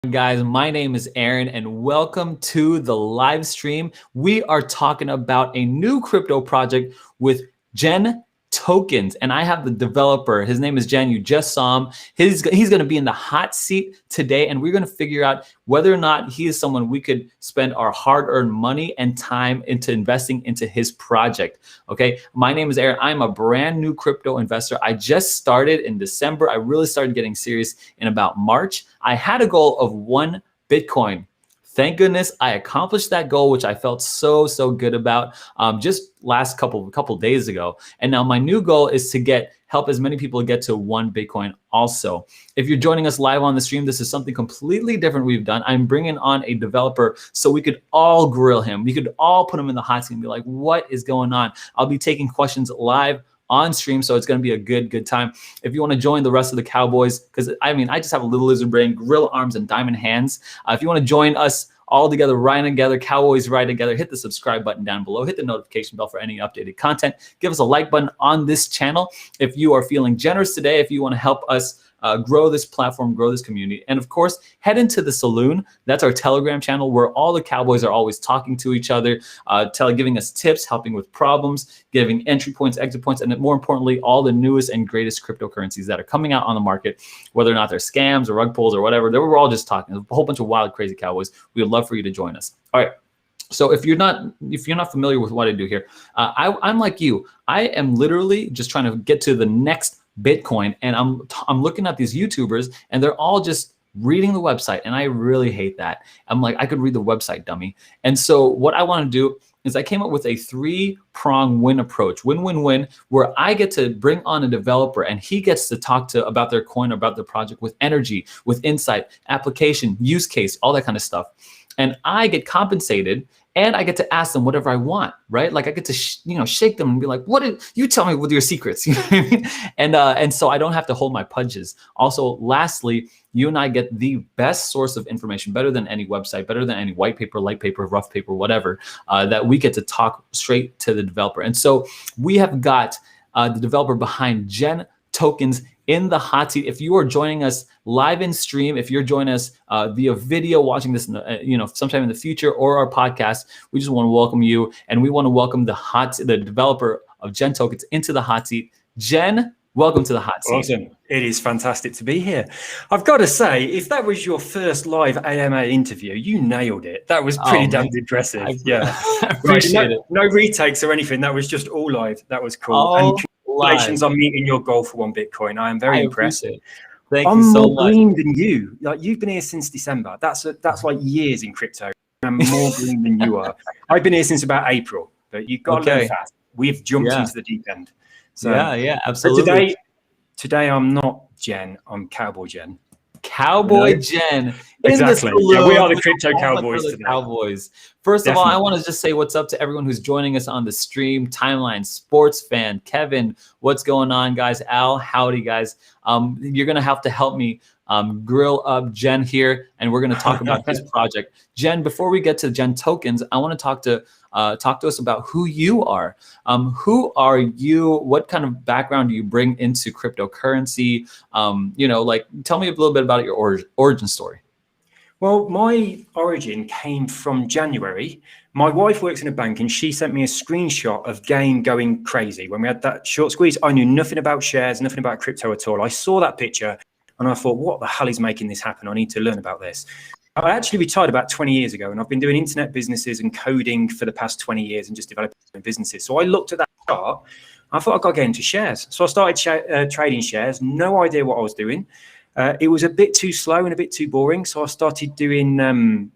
Guys, my name is Aaron and welcome to the live stream. We are talking about a new crypto project with GenTokens, and I have the developer. His name is Jen. You just saw him. He's going to be in the hot seat today, and we're going to figure out whether or not he is someone we could spend our hard-earned money and time into investing into his project. Okay, my name is Aaron. I'm a brand new crypto investor. I just started in December. I really started getting serious in about March. I had a goal of 1 Bitcoin. Thank goodness I accomplished that goal, which I felt so good about just last couple days ago. And now my new goal is to help as many people get to 1 Bitcoin also. If you're joining us live on the stream, this is something completely different we've done. I'm bringing on a developer so we could all grill him. We could all put him in the hot seat and be like, what is going on? I'll be taking questions live on stream, so it's going to be a good time. If you want to join the rest of the cowboys, because I just have a little lizard brain, gorilla arms, and diamond hands. If you want to join us all together, riding together, cowboys ride together, hit the subscribe button down below, hit the notification bell for any updated content, give us a like button on this channel. If you are feeling generous today, if you want to help us grow this platform, grow this community. And of course, head into the Saloon. That's our Telegram channel where all the cowboys are always talking to each other, giving us tips, helping with problems, giving entry points, exit points, and more importantly, all the newest and greatest cryptocurrencies that are coming out on the market, whether or not they're scams or rug pulls or whatever. We're all just talking. A whole bunch of wild, crazy cowboys. We would love for you to join us. All right. So if you're not familiar with what I do here, I'm like you. I am literally just trying to get to the next Bitcoin, and I'm looking at these YouTubers, and they're all just reading the website, and I really hate that. I'm like, I could read the website, dummy. And so what I want to do is I came up with a 3-prong win approach, win-win-win, where I get to bring on a developer, and he gets to talk about their coin, about their project with energy, with insight, application, use case, all that kind of stuff. And I get compensated, and I get to ask them whatever I want, right? Like I get to, shake them and be like, "What did you tell me with your secrets?" You know what I mean? And so I don't have to hold my punches. Also, lastly, you and I get the best source of information, better than any website, better than any white paper, light paper, rough paper, whatever, that we get to talk straight to the developer. And so we have got the developer behind GenTokens in the hot seat. If you are joining us live in stream, if you're joining us via video, watching this, sometime in the future, or our podcast, we just want to welcome you, and we want to welcome the developer of GenTokens into the hot seat. Jen, welcome to the hot seat. Awesome. It is fantastic to be here. I've got to say, if that was your first live AMA interview, you nailed it. That was pretty damn impressive. I appreciate it. No retakes or anything. That was just all live. That was cool. And congratulations on meeting your goal for 1 Bitcoin. I am very impressed. Thank you so much. I'm more green than you. Like, you've been here since December. That's like years in crypto. I'm more green than you are. I've been here since about April, but you've got to learn fast. We've jumped into the deep end. So yeah, absolutely. Today I'm not Jen. I'm Cowboy Jen. Cowboy Jen. Exactly. Yeah, we are the crypto cowboys today. Cowboys. First of all, I want to just say what's up to everyone who's joining us on the stream timeline. Sports fan, Kevin, what's going on, guys? Al, howdy, guys. You're gonna have to help me grill up Jen here, and we're gonna talk about his project. Jen, before we get to GenTokens, I want to talk to us about who you are. Who are you? What kind of background do you bring into cryptocurrency? Tell me a little bit about your origin story. Well, my origin came from January. My wife works in a bank, and she sent me a screenshot of Game going crazy. When we had that short squeeze, I knew nothing about shares, nothing about crypto at all. I saw that picture, and I thought, what the hell is making this happen? I need to learn about this. I actually retired about 20 years ago, and I've been doing internet businesses and coding for the past 20 years and just developing businesses. So I looked at that chart. I thought I've got to get into shares. So I started trading shares, no idea what I was doing. It was a bit too slow and a bit too boring. So I started doing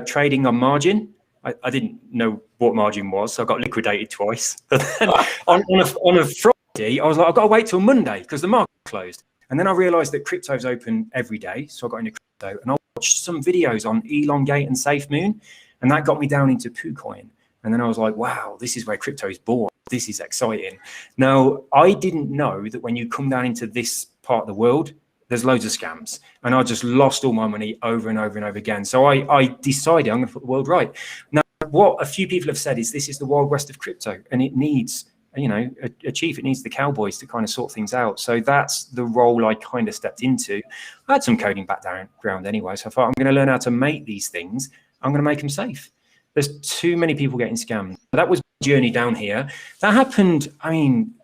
trading on margin. I didn't know what margin was, so I got liquidated twice. But then on a Friday, I was like, I've got to wait till Monday because the market closed. And then I realized that crypto's open every day. So I got into crypto, and I watched some videos on Elongate and SafeMoon, and that got me down into poocoin. And then I was like, wow, this is where crypto is born. This is exciting. Now, I didn't know that when you come down into this part of the world, there's loads of scams, and I just lost all my money over and over and over again. So I decided I'm going to put the world right. Now, what a few people have said is this is the Wild West of crypto, and it needs a chief, it needs the cowboys to kind of sort things out. So that's the role I kind of stepped into. I had some coding background anyway, so I thought I'm going to learn how to make these things. I'm going to make them safe. There's too many people getting scammed. That was my journey down here. That happened,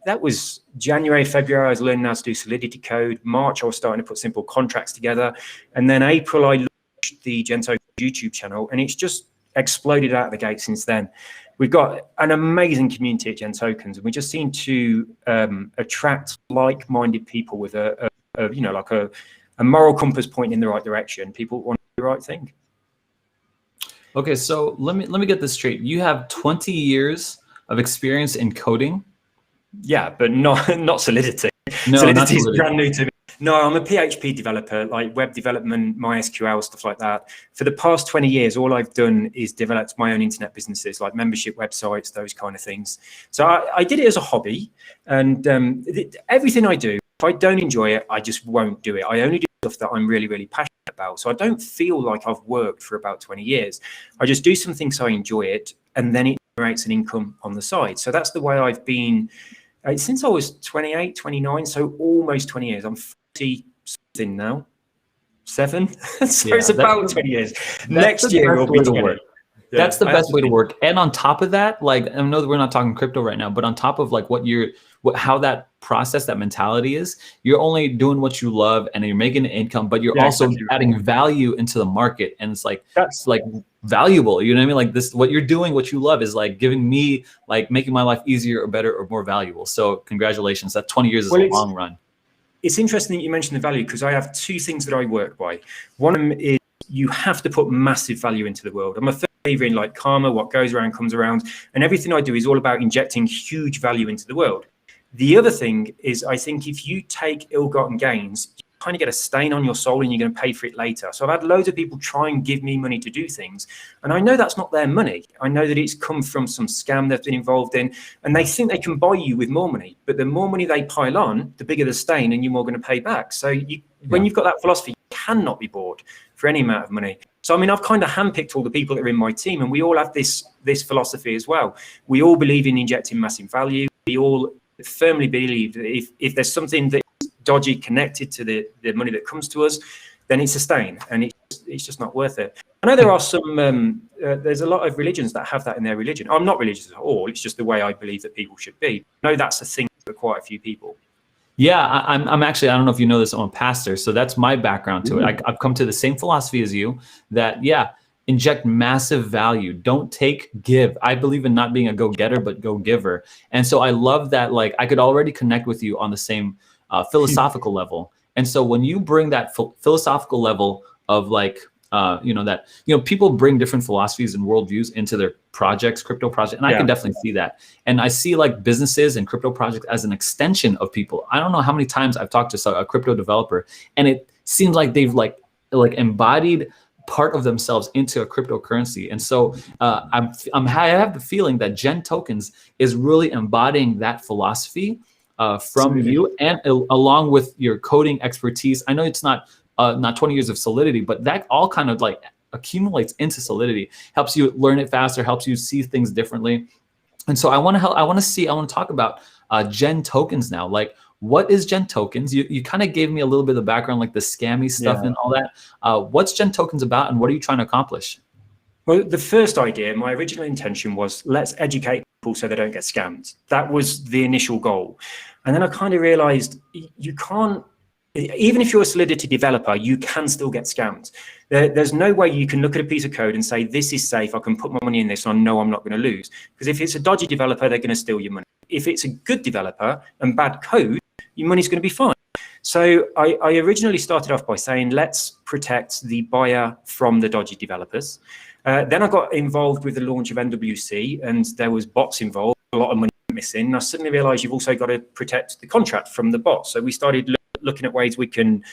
that was January, February, I was learning how to do Solidity code. March, I was starting to put simple contracts together. And then April, I launched the GenTokens YouTube channel, and it's just exploded out of the gate since then. We've got an amazing community at GenTokens, and we just seem to attract like-minded people with a moral compass pointing in the right direction. People want to do the right thing. Okay, so let me get this straight. You have 20 years of experience in coding? Yeah, but not Solidity. No, Solidity is brand new to me. No, I'm a PHP developer, like web development, MySQL, stuff like that. For the past 20 years, all I've done is developed my own internet businesses, like membership websites, those kind of things. So I did it as a hobby, and everything I do, if I don't enjoy it, I just won't do it. I only do stuff that I'm really, really passionate about. So I don't feel like I've worked for about 20 years. I just do some things so I enjoy it, and then it generates an income on the side. So that's the way I've been since I was 28, 29, so almost 20 years. I'm 40 something now, 7. So yeah, it's about 20 years. Next year will be 20. Yeah, that's the best way to work. And on top of that, like, I know that we're not talking crypto right now, but on top of like how that process, that mentality is, you're only doing what you love and you're making an income, but you're also adding value into the market. And it's like, that's like valuable. You know what I mean? Like this, what you're doing, what you love is like giving me, like making my life easier or better or more valuable. So congratulations. That 20 years is a long run. It's interesting that you mentioned the value, because I have 2 things that I work by. One of them is you have to put massive value into the world. I'm a believer in like karma, what goes around comes around, and everything I do is all about injecting huge value into the world. The other thing is, I think if you take ill-gotten gains, you kind of get a stain on your soul and you're going to pay for it later. So I've had loads of people try and give me money to do things, and I know that's not their money. I know that it's come from some scam they've been involved in, and they think they can buy you with more money. But the more money they pile on, the bigger the stain, and you're more going to pay back. So when you've got that philosophy, you cannot be bought for any amount of money. So, I mean, I've kind of handpicked all the people that are in my team, and we all have this philosophy as well. We all believe in injecting massive value. We all firmly believe that if there's something that's dodgy connected to the money that comes to us, then it's a stain, and it's just not worth it. I know there are some, there's a lot of religions that have that in their religion. I'm not religious at all. It's just the way I believe that people should be. I know that's a thing for quite a few people. Yeah, I'm actually, I don't know if you know this, I'm a pastor. So that's my background to it. I've come to the same philosophy as you that, inject massive value. Don't take, give. I believe in not being a go-getter, but go-giver. And so I love that, like, I could already connect with you on the same philosophical level. And so when you bring that philosophical level of like, people bring different philosophies and worldviews into their projects, crypto projects, and I can definitely see that. And I see like businesses and crypto projects as an extension of people. I don't know how many times I've talked to a crypto developer, and it seems like they've like embodied part of themselves into a cryptocurrency. And so I have the feeling that GenTokens is really embodying that philosophy from you, and along with your coding expertise. I know it's not 20 years of Solidity, but that all kind of like accumulates into Solidity, helps you learn it faster, helps you see things differently. And so I want to talk about GenTokens now. Like, what is GenTokens? You kind of gave me a little bit of background, like the scammy stuff and all that. What's GenTokens about, and what are you trying to accomplish? Well, the first idea, my original intention was, let's educate people so they don't get scammed. That was the initial goal. And then I kind of realized you can't, even if you're a Solidity developer, you can still get scammed. There's no way you can look at a piece of code and say, this is safe, I can put my money in this, and I know I'm not going to lose. Because if it's a dodgy developer, they're going to steal your money. If it's a good developer and bad code, your money's going to be fine. So I originally started off by saying, let's protect the buyer from the dodgy developers. Then I got involved with the launch of NWC, and there was bots involved, a lot of money missing. And I suddenly realized you've also got to protect the contract from the bots. So we started looking at ways we can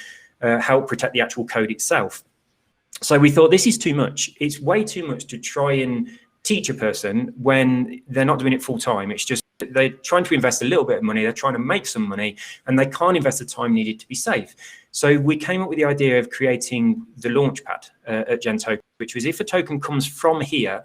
help protect the actual code itself. So we thought, this is too much. It's way too much to try and teach a person when they're not doing it full time. It's just, they're trying to invest a little bit of money, they're trying to make some money, and they can't invest the time needed to be safe. So we came up with the idea of creating the Launchpad at GenTokens, which was, if a token comes from here,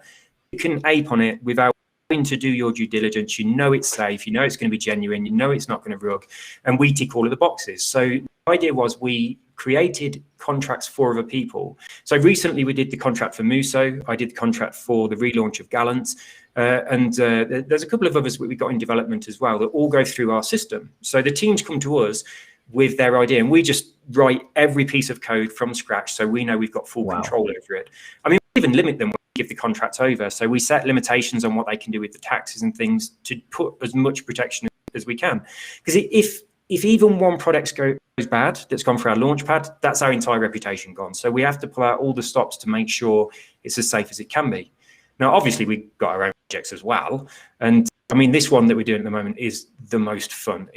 you can ape on it without having to do your due diligence. You know it's safe. You know it's going to be genuine. You know it's not going to rug. And we tick all of the boxes. So the idea was we created contracts for other people. So recently we did the contract for Muso. I did the contract for the relaunch of Gallant. And there's a couple of others that we got in development as well that all go through our system. So the teams come to us with their idea, and we just write every piece of code from scratch, so we know we've got full control over it. I mean, we even limit them when we give the contract over. So we set limitations on what they can do with the taxes and things to put as much protection as we can. Because if even one product goes bad that's gone for our Launchpad, that's our entire reputation gone. So we have to pull out all the stops to make sure it's as safe as it can be. Now, obviously, we've got our own projects as well. And I mean, this one that we're doing at the moment is the most fun.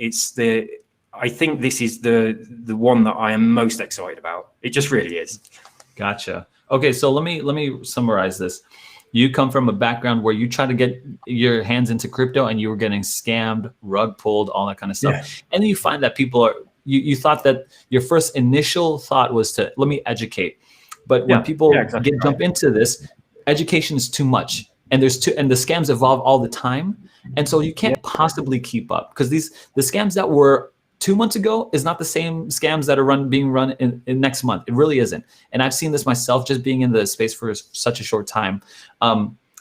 I think this is the one that I am most excited about. It just really is. Gotcha. Okay, so let me summarize this. You come from a background where you try to get your hands into crypto and you were getting scammed, rug pulled, all that kind of stuff. Yeah. And then you find that people are, you thought that your first initial thought was to, let me educate. But when people jump into this, education is too much. And the scams evolve all the time. And so you can't possibly keep up, because the scams that were 2 months ago is not the same scams that are being run in next month. It really isn't. And I've seen this myself just being in the space for such a short time.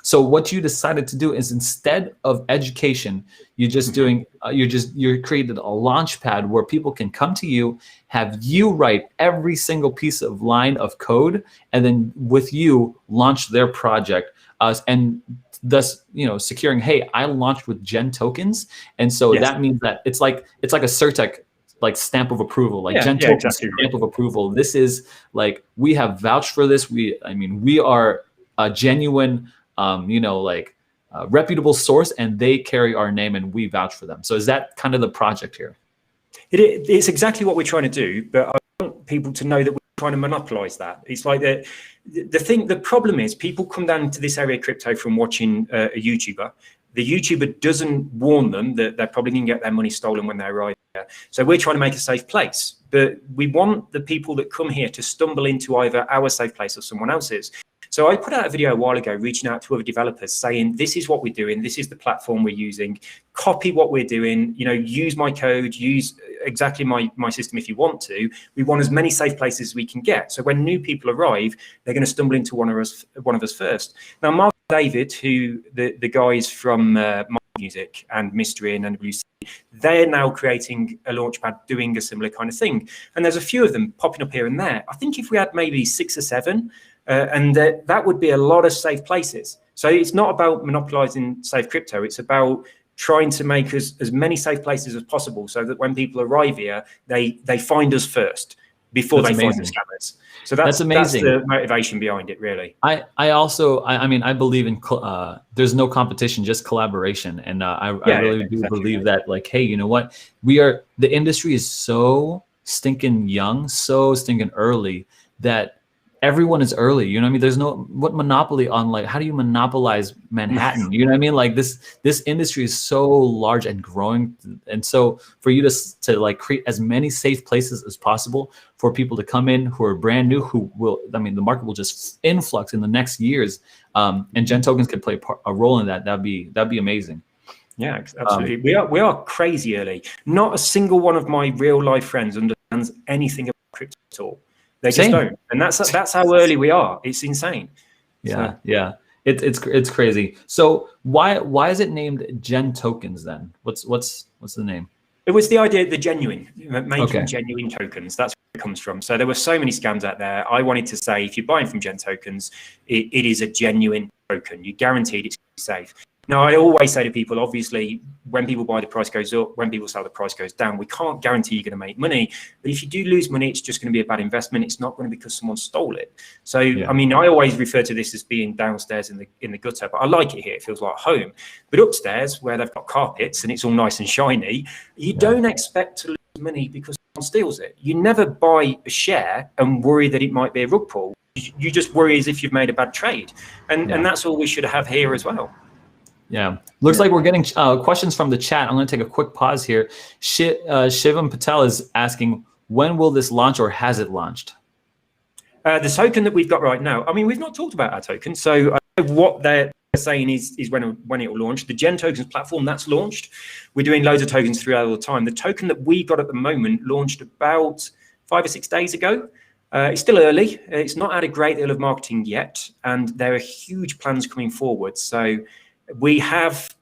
So what you decided to do is, instead of education, you're created a Launchpad where people can come to you, have you write every single piece of line of code, and then with you launch their project, and thus, securing, hey, I launched with GenTokens, and so that means that it's like a Certec stamp of approval, GenTokens stamp of approval. This is like, we have vouched for this. We are a genuine, reputable source, and they carry our name, and we vouch for them. So is that kind of the project here? It's exactly what we're trying to do, but I want people to know that we're trying to monopolize that. It's like the problem is, people come down to this area of crypto from watching a YouTuber. The YouTuber doesn't warn them that they're probably going to get their money stolen when they arrive here. So we're trying to make a safe place, but we want the people that come here to stumble into either our safe place or someone else's. So I put out a video a while ago reaching out to other developers saying, this is what we're doing, this is the platform we're using, copy what we're doing, use my code, use exactly my system if you want to. We want as many safe places as we can get. So when new people arrive, they're going to stumble into one of us first. Now, Mark and David, who the guys from My Music and Mystery and NWC, they're now creating a Launchpad doing a similar kind of thing. And there's a few of them popping up here and there. I think if we had maybe 6 or 7, and that would be a lot of safe places. So it's not about monopolizing safe crypto. It's about trying to make as many safe places as possible, so that when people arrive here, they find us first before they find the scammers. So that's amazing. That's the motivation behind it, really. I believe in there's no competition, just collaboration. And I really do believe that, like, hey, you know what? The industry is so stinking young, so stinking early, that everyone is early. You know what I mean? There's what monopoly on, like, how do you monopolize Manhattan? You know what I mean? Like, this industry is so large and growing. And so for you to like create as many safe places as possible for people to come in who are brand new, the market will just influx in the next years. And GenTokens can play a role in that. That'd be amazing. Yeah, absolutely. We are crazy early. Not a single one of my real life friends understands anything about crypto at all. They just don't, and that's how early we are. It's insane. Yeah, yeah, it's crazy. So why is it named GenTokens then? What's the name? It was the idea, the genuine, making genuine tokens. That's where it comes from. So there were so many scams out there. I wanted to say, if you're buying from GenTokens, it is a genuine token. You're guaranteed it's safe. Now, I always say to people, obviously, when people buy, the price goes up. When people sell, the price goes down. We can't guarantee you're going to make money. But if you do lose money, it's just going to be a bad investment. It's not going to be because someone stole it. So, I always refer to this as being downstairs in the gutter. But I like it here. It feels like home. But upstairs, where they've got carpets and it's all nice and shiny, you don't expect to lose money because someone steals it. You never buy a share and worry that it might be a rug pull. You just worry as if you've made a bad trade. And that's all we should have here as well. Yeah, looks like we're getting questions from the chat. I'm going to take a quick pause here. Shivam Patel is asking, when will this launch, or has it launched? The token that we've got right now, we've not talked about our token, so I know what they're saying is when it will launch. The GenTokens platform, that's launched. We're doing loads of tokens throughout all the time. The token that we got at the moment launched about 5 or 6 days ago. It's still early. It's not had a great deal of marketing yet, and there are huge plans coming forward. So we have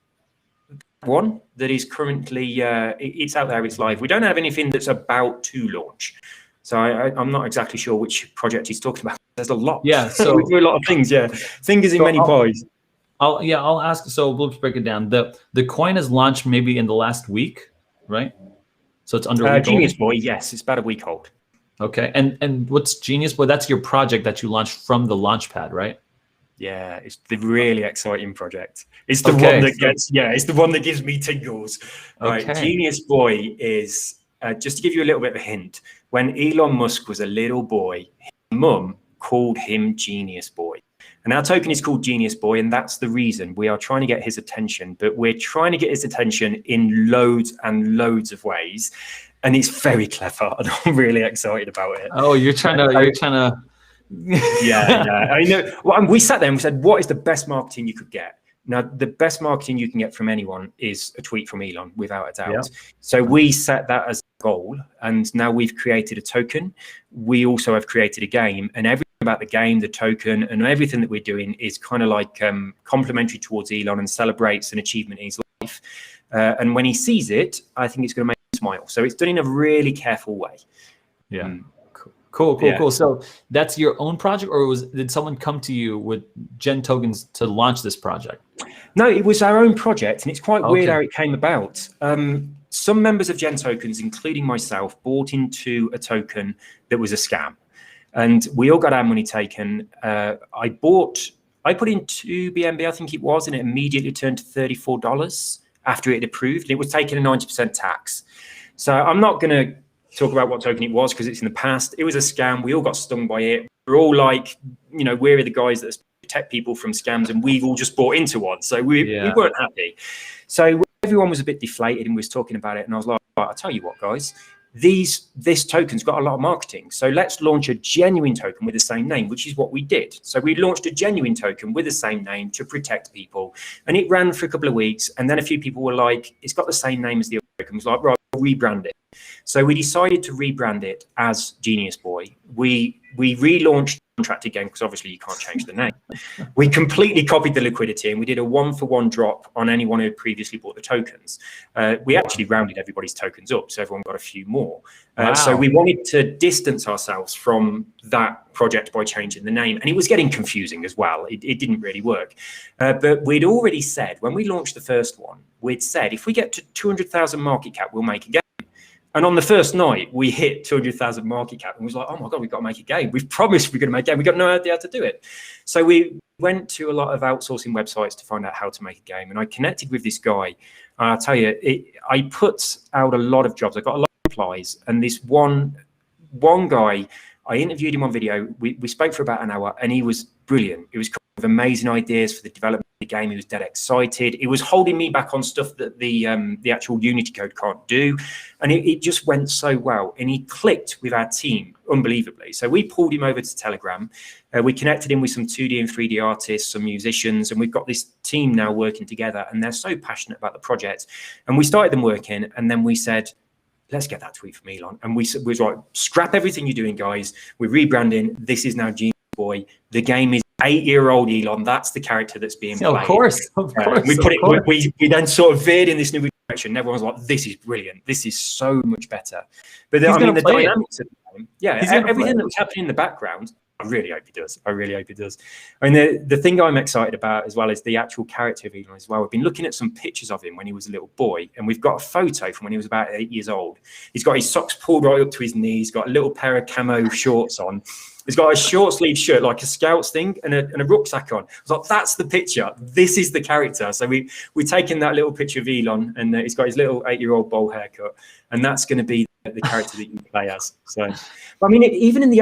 one that is currently, it's out there, it's live. We don't have anything that's about to launch. So I'm not exactly sure which project he's talking about. There's a lot. Yeah, so we do a lot of things. Yeah, fingers in many pies. I'll ask. So we'll break it down. The coin has launched maybe in the last week, right? So it's under a week Genius old? Boy. Yes, it's about a week old. Okay, and what's Genius Boy? That's your project that you launched from the Launchpad, right? Yeah, it's the really exciting project. It's the one that gets, it's the one that gives me tingles. Right, Genius Boy is, just to give you a little bit of a hint, when Elon Musk was a little boy, his mum called him Genius Boy. And our token is called Genius Boy, and that's the reason we are trying to get his attention, but we're trying to get his attention in loads and loads of ways. And it's very clever, and I'm really excited about it. Oh, you're trying to. yeah. I know. Well, we sat there and we said, what is the best marketing you could get? Now, the best marketing you can get from anyone is a tweet from Elon, without a doubt. Yeah. So we set that as a goal, and now we've created a token. We also have created a game, and everything about the game, the token, and everything that we're doing is kind of like complementary towards Elon and celebrates an achievement in his life. And when he sees it, I think it's going to make him smile. So it's done in a really careful way. Yeah. Cool. So that's your own project, or did someone come to you with GenTokens to launch this project? No, it was our own project, and it's quite weird how it came about. Some members of GenTokens, including myself, bought into a token that was a scam, and we all got our money taken. I put in 2 BNB, I think it was, and it immediately turned to $34 after it had approved, and it was taking a 90% tax. So I'm not going to talk about what token it was because it's in the past. It was a scam. We all got stung by it. We're all like, we're the guys that protect people from scams, and we've all just bought into one. So we weren't happy. So everyone was a bit deflated and was talking about it. And I was like, I'll tell you what, guys, this token's got a lot of marketing. So let's launch a genuine token with the same name, which is what we did. So we launched a genuine token with the same name to protect people. And it ran for a couple of weeks. And then a few people were like, it's got the same name as the other token. I was like, right, we'll rebrand it. So we decided to rebrand it as Genius Boy. We relaunched the contracted game because obviously you can't change the name. We completely copied the liquidity, and we did a 1-for-1 drop on anyone who had previously bought the tokens. We actually rounded everybody's tokens up, so everyone got a few more. So we wanted to distance ourselves from that project by changing the name, and it was getting confusing as well. It didn't really work. But we'd already said, when we launched the first one, we'd said, if we get to 200,000 market cap, we'll make a game. And on the first night, we hit 200,000 market cap, and we was like, oh my God, we've got to make a game. We've promised we're going to make a game. We've got no idea how to do it. So we went to a lot of outsourcing websites to find out how to make a game. And I connected with this guy. And I'll tell you, I put out a lot of jobs. I got a lot of replies. And this one guy, I interviewed him on video. We spoke for about an hour, and he was brilliant. It was kind of amazing ideas for the development of the game. He was dead excited. It was holding me back on stuff that the actual Unity code can't do. And it just went so well. And he clicked with our team unbelievably. So we pulled him over to Telegram. We connected him with some 2D and 3D artists, some musicians, and we've got this team now working together, and they're so passionate about the project. And we started them working, and then we said, let's get that tweet from Elon. And we was like, scrap everything you're doing, guys. We're rebranding. This is now Genius Boy. The game is 8-year-old Elon. That's the character that's being played. Of course. We then sort of veered in this new direction. Everyone's like, this is brilliant. This is so much better. But the dynamics of the game, everything that was happening in the background, I really hope he does. I really hope he does. I mean, the thing I'm excited about as well is the actual character of Elon as well. We've been looking at some pictures of him when he was a little boy, and we've got a photo from when he was about 8 years old. He's got his socks pulled right up to his knees, got a little pair of camo shorts on. He's got a short sleeve shirt, like a Scouts thing, and a rucksack on. I was like, that's the picture. This is the character. So we've taken that little picture of Elon, and he's got his little 8-year-old bowl haircut, and that's going to be the character that you play as. So, I mean, even in the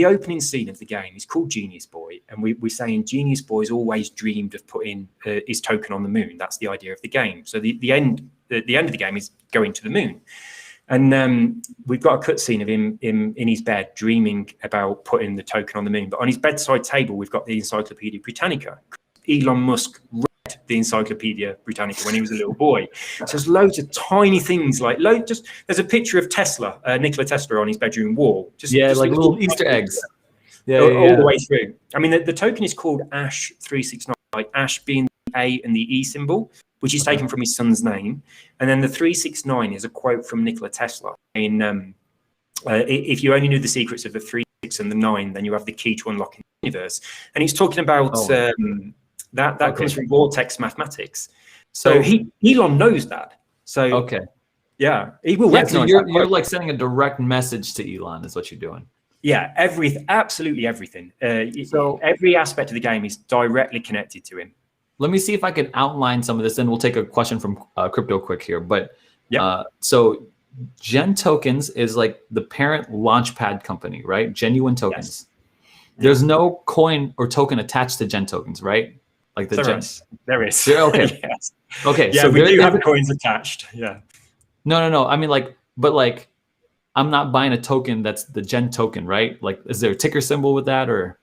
opening scene of the game is called Genius Boy, and we're saying Genius Boy's always dreamed of putting his token on the moon. That's the idea of the game. So the end of the game is going to the moon. And we've got a cutscene of him in his bed dreaming about putting the token on the moon. But on his bedside table, we've got the Encyclopedia Britannica, Elon Musk read the Encyclopedia Britannica when he was a little boy. So there's loads of tiny things like there's a picture of Tesla, Nikola Tesla, on his bedroom wall. Just like little Easter eggs. All the way through. I mean, the token is called Ash 369, like Ash being the A and the E symbol, which is taken from his son's name. And then the 369 is a quote from Nikola Tesla. If you only knew the secrets of the 3, 6, and the 9, then you have the key to unlocking the universe. And he's talking about that comes from vortex mathematics. So Elon knows that. So yeah, he will recognize so you're like sending a direct message to Elon is what you're doing. Yeah, absolutely everything. So every aspect of the game is directly connected to him. Let me see if I can outline some of this, and we'll take a question from Crypto Quick here. But so GenTokens is like the parent Launchpad company, right? Genuine tokens. Yes. There's no coin or token attached to GenTokens, right? Like the there is. Okay. Yes. Okay. Yeah, so we do have coins attached. Yeah. No. I mean, but I'm not buying a token that's the Gen token, right? Like, is there a ticker symbol with that, or?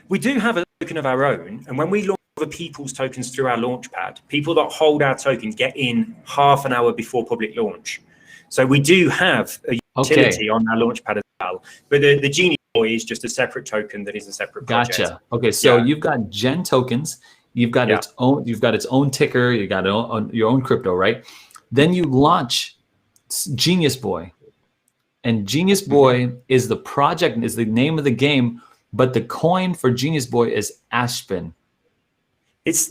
We do have a token of our own, and when we launch other people's tokens through our Launchpad, people that hold our tokens get in half an hour before public launch. So we do have a utility on our Launchpad as well, but the Genius Boy is just a separate token that is a separate project. Gotcha. Okay, so you've got Gen tokens, you've got its own ticker, you got your own crypto, right? Then you launch Genius Boy. And Genius Boy is the project, is the name of the game, but the coin for Genius Boy is Ashpin. It's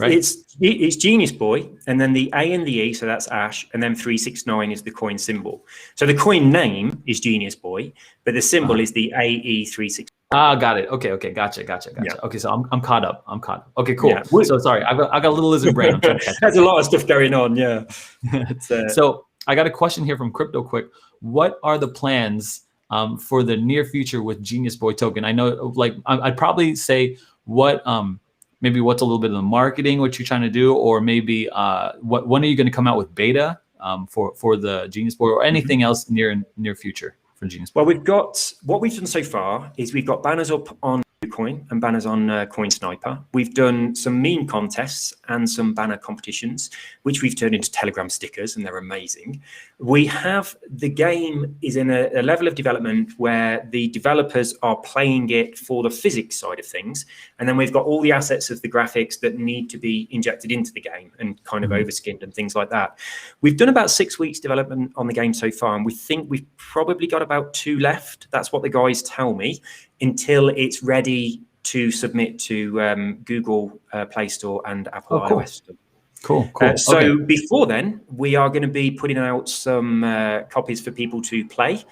Genius Boy, and then the A and the E, so that's Ash, and then 369 is the coin symbol. So the coin name is Genius Boy, but the symbol is the AE369. Ah, got it. Okay, gotcha. Yeah. Okay, so I'm caught up. Okay, cool. Yeah. So sorry, I got a little lizard brain. I'm trying to catch There's a lot of stuff going on. Yeah. So I got a question here from Crypto Quick. What are the plans for the near future with Genius Boy token? I know, like, I'd probably say maybe what's a little bit of the marketing, what you're trying to do, or maybe when are you going to come out with beta for the Genius Boy, or anything else near future for Genius Boy? Well, what we've done so far is we've got banners up on Poocoin and banners on Coin Sniper. We've done some meme contests and some banner competitions, which we've turned into Telegram stickers, and they're amazing. The game is in a level of development where the developers are playing it for the physics side of things, and then we've got all the assets of the graphics that need to be injected into the game and kind of overskinned and things like that. We've done about 6 weeks development on the game so far, and we think we've probably got about 2 left. That's what the guys tell me, until it's ready to submit to Google Play Store and Apple iOS. Cool. So before then, we are going to be putting out some copies for people to play.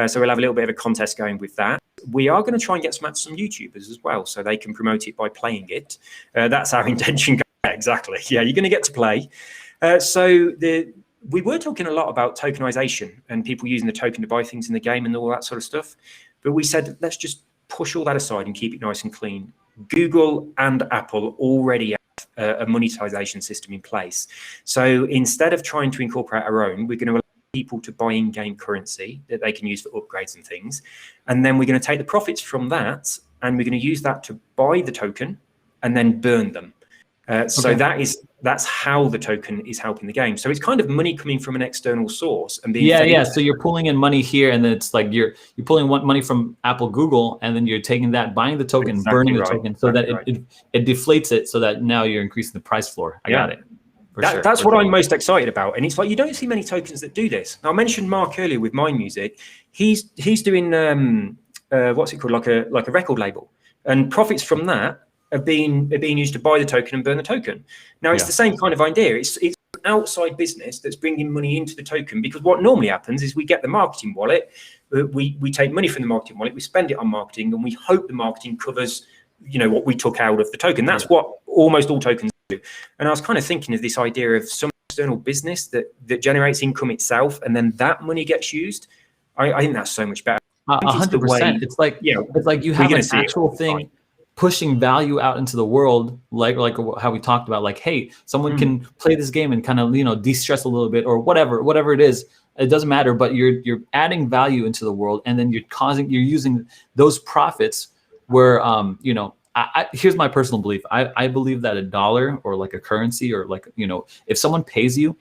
So we'll have a little bit of a contest going with that. We are going to try and get some YouTubers as well, so they can promote it by playing it. That's our intention. Exactly. Yeah, you're going to get to play. We were talking a lot about tokenization and people using the token to buy things in the game and all that sort of stuff. But we said, let's just push all that aside and keep it nice and clean. Google and Apple already have a monetization system in place. So instead of trying to incorporate our own, we're going to allow people to buy in-game currency that they can use for upgrades and things. And then we're going to take the profits from that, and we're going to use that to buy the token and then burn them. So that's how the token is helping the game. So it's kind of money coming from an external source and being So you're pulling in money here, and then it's like you're pulling money from Apple, Google, and then you're taking that, buying the token, burning the token, so that it deflates it, so that now you're increasing the price floor. I got it. That's what I'm most excited about, and it's like you don't see many tokens that do this. Now, I mentioned Mark earlier with My Music. He's doing what's it called, like a record label, and profits from that are being used to buy the token and burn the token. Now, it's the same kind of idea. It's an outside business that's bringing money into the token, because what normally happens is we get the marketing wallet, we take money from the marketing wallet, we spend it on marketing, and we hope the marketing covers, what we took out of the token. That's what almost all tokens do. And I was kind of thinking of this idea of some external business that generates income itself, and then that money gets used. I think that's so much better. 100%. It's like you have an actual thing pushing value out into the world, like how we talked about, like, hey, someone can play this game and kind of, de-stress a little bit, or whatever it is. It doesn't matter, but you're adding value into the world, and then you're using those profits where, here's my personal belief. I believe that a dollar or like a currency or like, if someone pays you,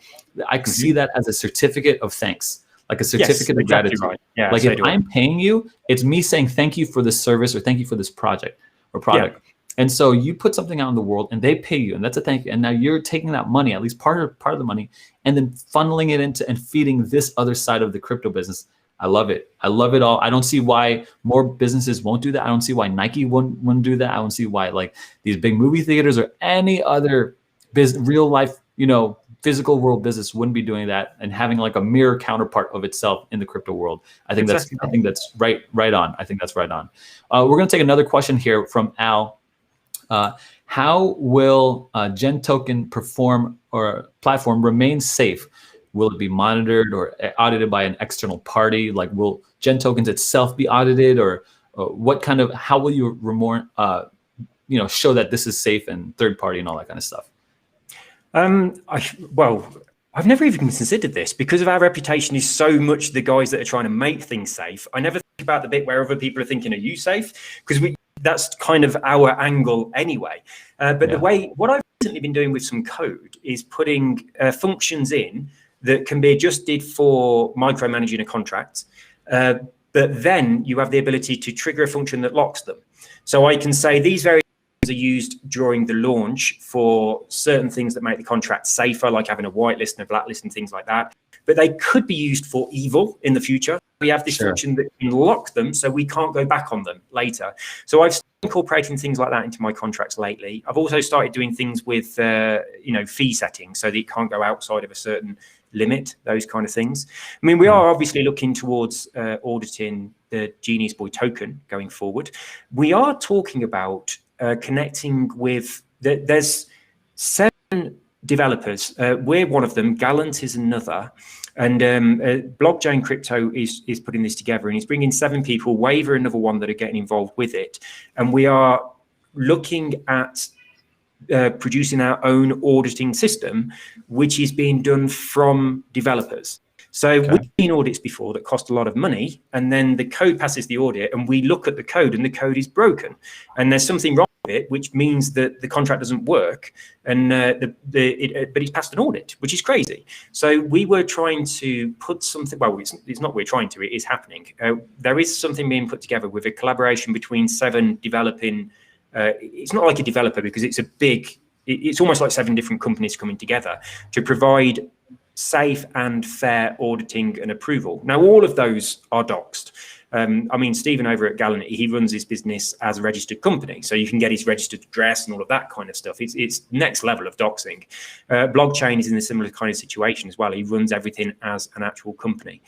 I can see that as a certificate of thanks, like a certificate of gratitude. Right. Yeah, like so if I'm paying you, it's me saying thank you for this service or thank you for this project or product. And so you put something out in the world and they pay you, and that's a thank you. And now you're taking that money, at least part of the money, and then funneling it into and feeding this other side of the crypto business. I love it. I love it all. I don't see why more businesses won't do that. I don't see why Nike wouldn't do that. I don't see why like these big movie theaters or any other real life, physical world business wouldn't be doing that and having like a mirror counterpart of itself in the crypto world. I think that's right on. I think that's right on. We're going to take another question here from Al. How will GenToken platform remain safe? Will it be monitored or audited by an external party? Like, will GenTokens itself be audited, or how will you show that this is safe and third party and all that kind of stuff? I've never even considered this because of our reputation is so much the guys that are trying to make things safe. I never think about the bit where other people are thinking, are you safe? Because that's kind of our angle anyway. What I've recently been doing with some code is putting functions in that can be adjusted for micromanaging a contract. But then you have the ability to trigger a function that locks them. So I can say these various are used during the launch for certain things that make the contract safer, like having a whitelist and a blacklist and things like that. But they could be used for evil in the future. We have this function that can lock them so we can't go back on them later. So I've started incorporating things like that into my contracts lately. I've also started doing things with fee settings so that it can't go outside of a certain limit, those kind of things. I mean, we are obviously looking towards auditing the geniusboy token going forward. We are talking about connecting with there's 7 developers. We're one of them. Gallant is another. And Blockchain Crypto is putting this together, and he's bringing 7 people. Waver, another one, that are getting involved with it. And we are looking at producing our own auditing system, which is being done from developers. So we've seen audits before that cost a lot of money, and then the code passes the audit, and we look at the code, and the code is broken, and there's something wrong with it, which means that the contract doesn't work, and but it's passed an audit, which is crazy. So we were trying to put something. Well, it's not we're trying to. It is happening. There is something being put together with a collaboration between 7 developing. It's not like a developer because it's it's almost like 7 different companies coming together to provide safe and fair auditing and approval. Now, all of those are doxed. I mean, Stephen over at Gallant, he runs his business as a registered company. So you can get his registered address and all of that kind of stuff. It's next level of doxing. Blockchain is in a similar kind of situation as well. He runs everything as an actual company.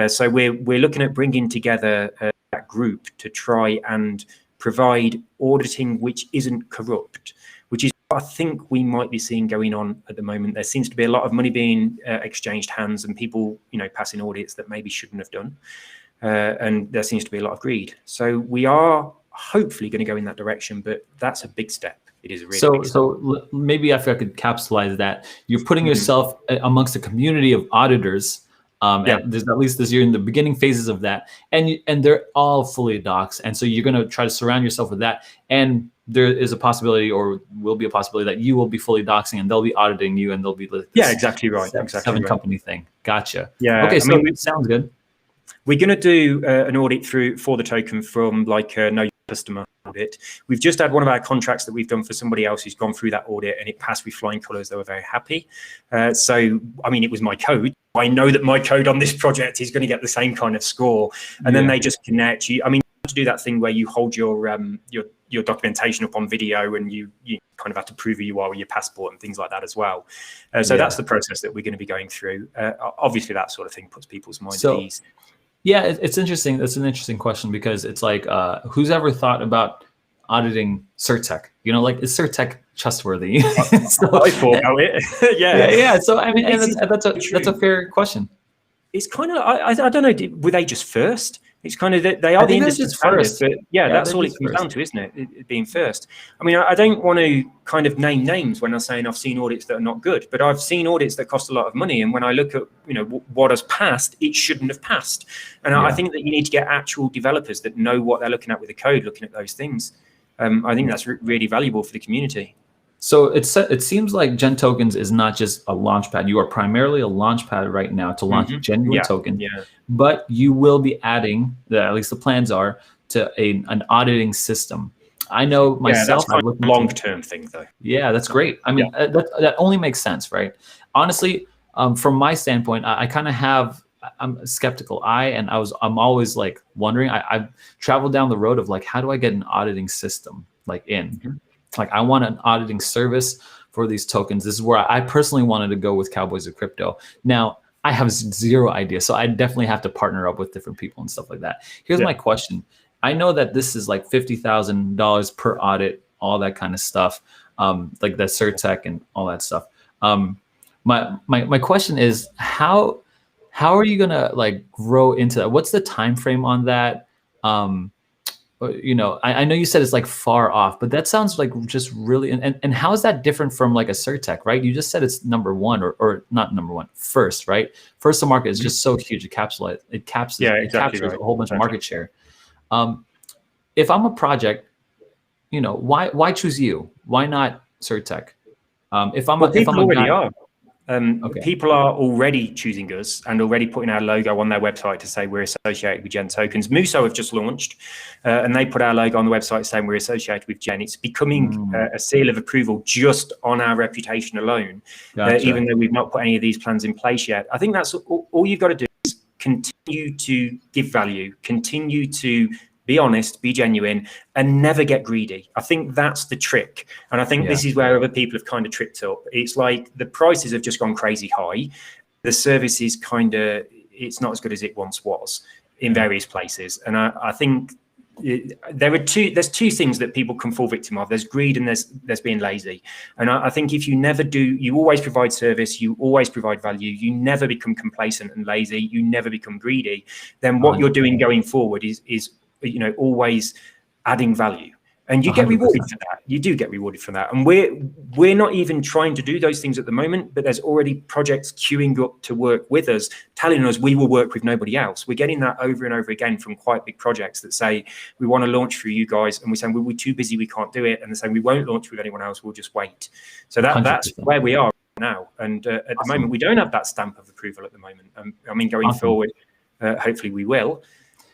So we're looking at bringing together that group to try and provide auditing which isn't corrupt, which is what I think we might be seeing going on at the moment. There seems to be a lot of money being exchanged hands, and people, passing audits that maybe shouldn't have done. And there seems to be a lot of greed. So we are hopefully going to go in that direction, but that's a big step. It is a really big step. So maybe if I could capsulize that, you're putting yourself amongst a community of auditors. There's at least this year in the beginning phases of that, and they're all fully doxed, and so you're going to try to surround yourself with that, and there is a possibility, or will be a possibility, that you will be fully doxing and they'll be auditing you, and they'll be like this exactly right, seven company thing. Gotcha. Okay, so it sounds good. We're going to do an audit for the token from like a no customer audit. We've just had one of our contracts that we've done for somebody else who's gone through that audit, and it passed with flying colors. They were very happy. So, I mean, it was my code. I know that my code on this project is going to get the same kind of score. And then they just connect you. I mean, you have to do that thing where you hold your documentation up on video, and you kind of have to prove who you are with your passport and things like that as well. So that's the process that we're going to be going through. Obviously, that sort of thing puts people's minds at ease. Yeah, it's interesting. That's an interesting question, because it's like, who's ever thought about auditing CertTech? Like, is CertTech trustworthy? I thought about it. Yeah. So I mean, that's a fair question. It's kind of I don't know. Were they just first? It's kind of they are the industry first, but that's all it comes down to, isn't it? It being first. I mean, I don't want to kind of name names when I'm saying I've seen audits that are not good, but I've seen audits that cost a lot of money, and when I look at what has passed, it shouldn't have passed. And I think that you need to get actual developers that know what they're looking at with the code, looking at those things. I think that's really valuable for the community. So it seems like GenTokens is not just a launchpad. You are primarily a launchpad right now to launch genuine tokens, but you will be adding, at least the plans are, to an auditing system. I know myself. Yeah, that's kind of a long-term thing, though. Yeah, that's great. I mean, that only makes sense, right? Honestly, from my standpoint, I kind of have. I'm a skeptical eye, and I'm always like wondering. I've traveled down the road of like, how do I get an auditing system like in? Like, I want an auditing service for these tokens. This is where I personally wanted to go with Cowboys of Crypto. Now, I have zero idea, so I definitely have to partner up with different people and stuff like that. Here's my question. I know that this is like $50,000 per audit, all that kind of stuff, like the CertTech and all that stuff. My question is, how are you gonna like grow into that? What's the time frame on that? You know, I know you said it's like far off, but that sounds like just really, and how is that different from like a CertTech, right? You just said it's number one or not number one, first, right? First to market is just so huge. It captures a whole bunch of market share. If I'm a project, you know, why choose you? Why not CertTech? People are already choosing us and already putting our logo on their website to say we're associated with GenTokens. Muso have just launched, and they put our logo on the website saying we're associated with Gen. It's becoming a seal of approval just on our reputation alone, even though we've not put any of these plans in place yet. I think that's all you've got to do is continue to give value, continue to be honest, be genuine, and never get greedy. I think that's the trick. And I think this is where other people have kind of tripped up. It's like the prices have just gone crazy high. The service is it's not as good as it once was in various places. And I think there's two things that people can fall victim of. There's greed and there's being lazy. And I think if you never do, you always provide service, you always provide value, you never become complacent and lazy, you never become greedy, then what you're doing going forward is you know, always adding value, and you 100%. Get rewarded for that. You do get rewarded for that. And we're not even trying to do those things at the moment, but there's already projects queuing up to work with us, telling us we will work with nobody else. We're getting that over and over again from quite big projects that say, we want to launch through you guys. And we're saying, we're too busy, we can't do it. And they're saying, we won't launch with anyone else, we'll just wait. So that's where we are now. And at the moment, we don't have that stamp of approval at the moment. I mean, going forward, hopefully we will.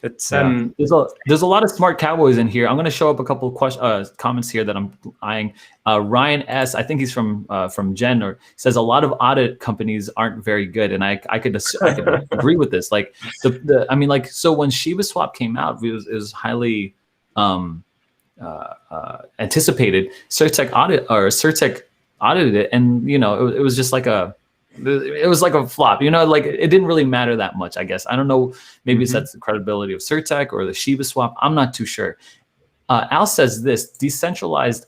But there's a lot of smart cowboys in here. I'm going to show up a couple of comments here that I'm eyeing. Ryan S, I think he's from Gen, or says a lot of audit companies aren't very good, and I could agree with this. Like I mean, like, so when Shiba Swap came out, it was highly anticipated. CertTech audited it, and you know, it was just like it was like a flop, you know, like it didn't really matter that much, I guess. I don't know, maybe it's that's the credibility of CertTech or the Shiba Swap. I'm not too sure. Al says this, decentralized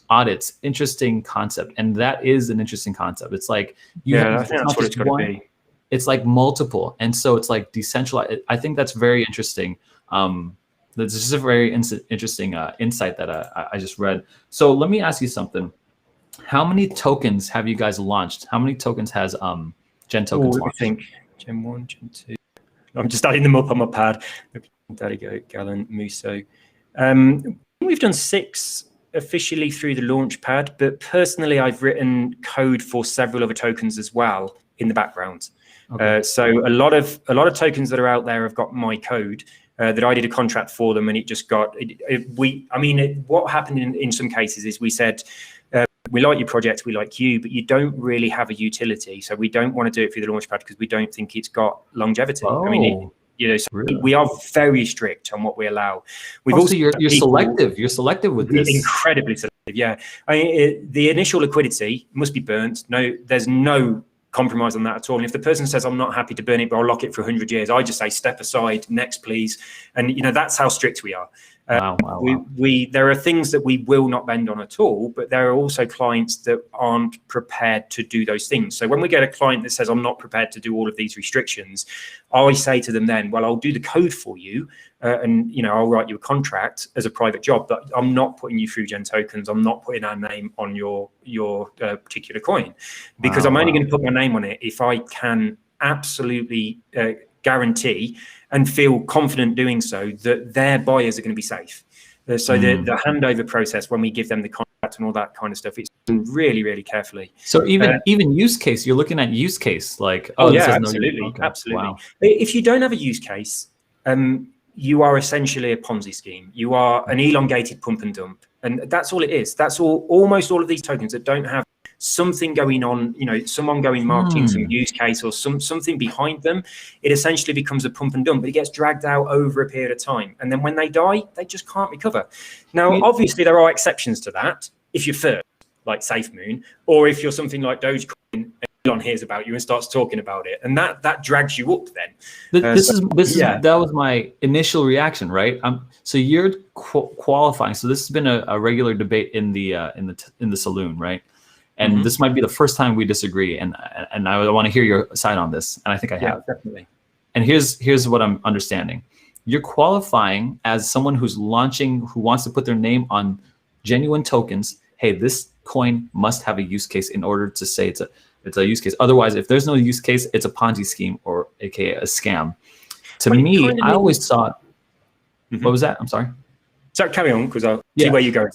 audits, interesting concept. And that is an interesting concept. It's like, I think that's what it's going to be. It's like multiple. And so it's like decentralized. I think that's very interesting. That's just a very interesting insight that I just read. So let me ask you something. How many tokens have you guys launched? How many tokens has GenTokens launched? I think Gen 1, Gen 2. I'm just adding them up on my pad. There you go, Galen, Muso. We've done 6 officially through the Launchpad, but personally, I've written code for several other tokens as well in the background. Okay. So a lot of tokens that are out there have got my code. That I did a contract for them, and it just got. What happened in some cases is we said, we like your project, we like you, but you don't really have a utility. So we don't want to do it through the Launchpad because we don't think it's got longevity. Oh, I mean, so really? We are very strict on what we allow. You're selective. You're selective with this. Incredibly selective. Yeah. I mean, the initial liquidity must be burnt. No, there's no compromise on that at all. And if the person says, I'm not happy to burn it, but I'll lock it for 100 years, I just say, step aside, next, please. And, you know, that's how strict we are. Wow. There are things that we will not bend on at all, but there are also clients that aren't prepared to do those things. So when we get a client that says, I'm not prepared to do all of these restrictions, I say to them then, well, I'll do the code for you. And, you know, I'll write you a contract as a private job, but I'm not putting you through GenTokens. I'm not putting our name on your particular coin, because I'm only going to put my name on it if I can absolutely guarantee and feel confident doing so that their buyers are going to be safe. So the handover process, when we give them the contract and all that kind of stuff, it's done really, really carefully. So even use case, you're looking at use case, like, oh this yeah, is absolutely, no, okay. absolutely. Wow. If you don't have a use case, you are essentially a Ponzi scheme. You are an elongated pump and dump, and that's all it is. That's all. Almost all of these tokens that don't have something going on, some ongoing marketing, some use case, or something behind them, it essentially becomes a pump and dump. But it gets dragged out over a period of time, and then when they die, they just can't recover. Now, obviously, there are exceptions to that. If you're first, like SafeMoon, or if you're something like Dogecoin, and Elon hears about you and starts talking about it, and that drags you up. Then that was my initial reaction, right? So you're qualifying. So this has been a regular debate in the saloon, right? And this might be the first time we disagree, and I want to hear your side on this, and I think I have. Yeah, definitely. And here's what I'm understanding. You're qualifying as someone who's launching, who wants to put their name on genuine tokens. Hey, this coin must have a use case in order to say it's a use case. Otherwise, if there's no use case, it's a Ponzi scheme, or aka a scam. To me, I always thought, what was that? I'm sorry. So carry on, because I'll see where you're going.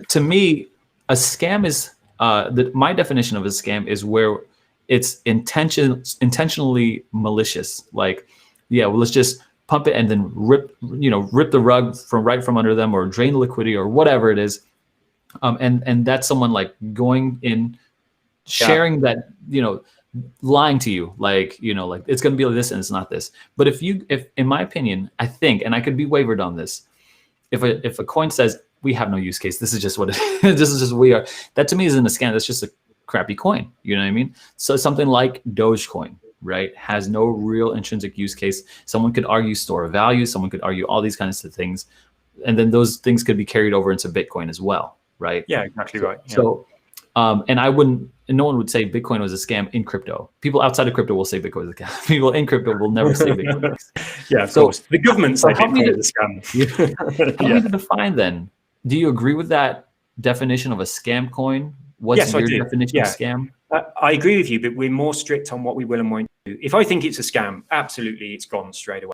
to me, a scam is, my definition of a scam is where it's intentionally malicious. Like, let's just pump it and then rip the rug from under them, or drain the liquidity, or whatever it is. And that's someone like going in, sharing that, lying to you, like, like it's going to be like this and it's not this. But if in my opinion, I think, and I could be wavered on this, if a coin says we have no use case, this is just what it is, this is just we are, that to me isn't a scam. That's just a crappy coin. You know what I mean? So something like Dogecoin, right, has no real intrinsic use case. Someone could argue store of value. Someone could argue all these kinds of things. And then those things could be carried over into Bitcoin as well, right? Yeah, exactly right. Yeah. So, and no one would say Bitcoin was a scam in crypto. People outside of crypto will say Bitcoin is a scam. People in crypto will never say Bitcoin. Yeah, of course. The government say Bitcoin is a scam. How do you define then? Do you agree with that definition of a scam coin? What's your definition of scam? I agree with you, but we're more strict on what we will and won't do. If I think it's a scam, absolutely, it's gone straight away.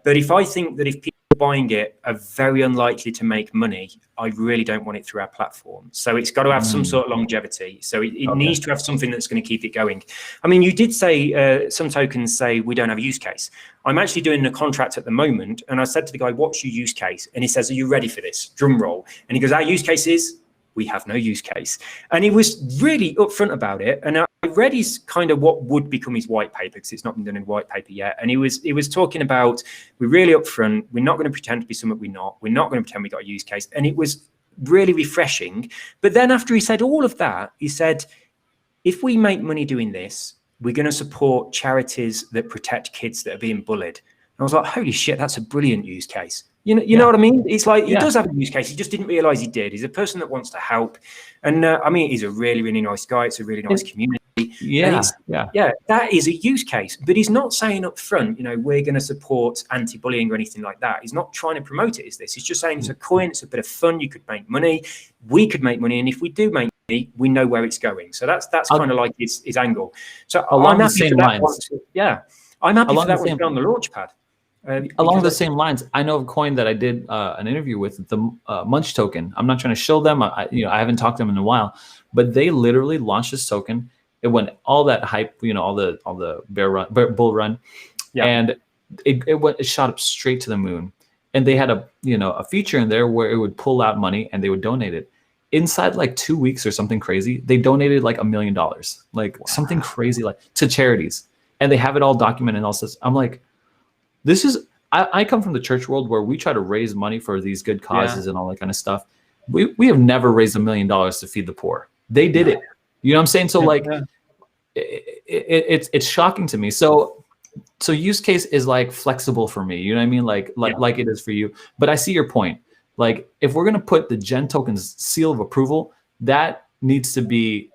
But if I think that if people buying it are very unlikely to make money, I really don't want it through our platform. So it's got to have some sort of longevity. So it needs to have something that's going to keep it going. I mean, you did say some tokens say we don't have a use case. I'm actually doing a contract at the moment, and I said to the guy, what's your use case? And he says, are you ready for this? Drum roll. And he goes, our use case is we have no use case. And he was really upfront about it. And I read his kind of what would become his white paper, because it's not been done in white paper yet. And he was talking about, we're really upfront. We're not going to pretend to be something we're not. We're not going to pretend we got a use case. And it was really refreshing. But then after he said all of that, he said, if we make money doing this, we're going to support charities that protect kids that are being bullied. And I was like, holy shit, that's a brilliant use case. You know what I mean? It's like, he does have a use case. He just didn't realize he did. He's a person that wants to help. And I mean, he's a really, really nice guy. It's a really nice community. Yeah, that is a use case. But he's not saying up front, we're going to support anti-bullying or anything like that. He's not trying to promote it as this. He's just saying it's a coin. It's a bit of fun. You could make money. We could make money. And if we do make money, we know where it's going. So that's kind of like his angle. So along the same lines. I'm happy for that one on the Launchpad. Along the same lines, I know of a coin that I did an interview with, the Munch token. I'm not trying to show them. I haven't talked to them in a while, but they literally launched this token. It went all that hype, all the bull run, and it shot up straight to the moon. And they had a feature in there where it would pull out money and they would donate it. Inside like 2 weeks or something crazy, they donated like $1 million, something crazy, like to charities, and they have it all documented and all this. I'm like, this is, I come from the church world where we try to raise money for these good causes and all that kind of stuff. We have never raised $1 million to feed the poor. They did it. You know what I'm saying? So it's shocking to me. So use case is like flexible for me. You know what I mean? Like it is for you. But I see your point. Like if we're going to put the GenTokens seal of approval, that needs to be,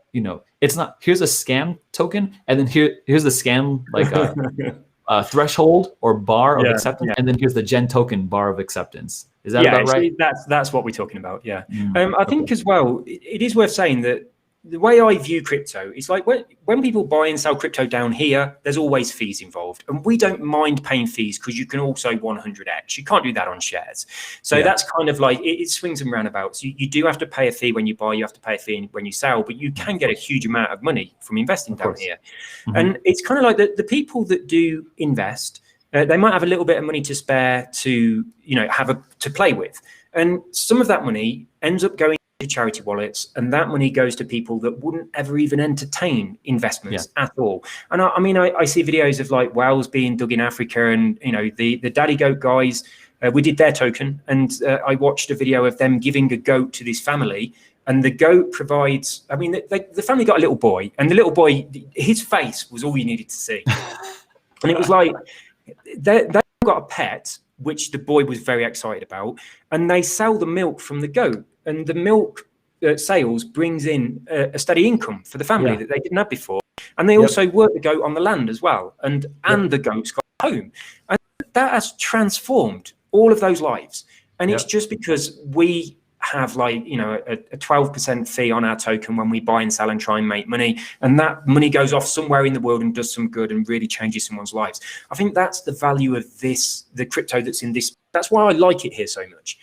it's not, here's a scam token. And then here's the scam, threshold or bar of acceptance, and then here's the GenToken bar of acceptance. Is that about right? That's what we're talking about. Yeah. I think as well, it is worth saying that the way I view crypto is like when people buy and sell crypto down here, there's always fees involved. And we don't mind paying fees because you can also 100x. You can't do that on shares. So that's kind of like, it swings and roundabouts. You do have to pay a fee when you buy, you have to pay a fee when you sell, but you can get a huge amount of money from investing down here. And it's kind of like the people that do invest, they might have a little bit of money to spare to, to play with. And some of that money ends up going to charity wallets, and that money goes to people that wouldn't ever even entertain investments at all. And I see videos of like wells being dug in Africa, and the daddy goat guys, we did their token, and I watched a video of them giving a goat to this family, and the goat provides, the family got a little boy, and the little boy, his face was all you needed to see. And it was like they got a pet, which the boy was very excited about, and they sell the milk from the goat, and the milk sales brings in a steady income for the family that they didn't have before. And they also work the goat on the land as well, and the goat's got a home, and that has transformed all of those lives. And it's just because we have a 12% fee on our token when we buy and sell and try and make money, and that money goes off somewhere in the world and does some good and really changes someone's lives. I think that's the value of the crypto that's in this. That's why I like it here so much,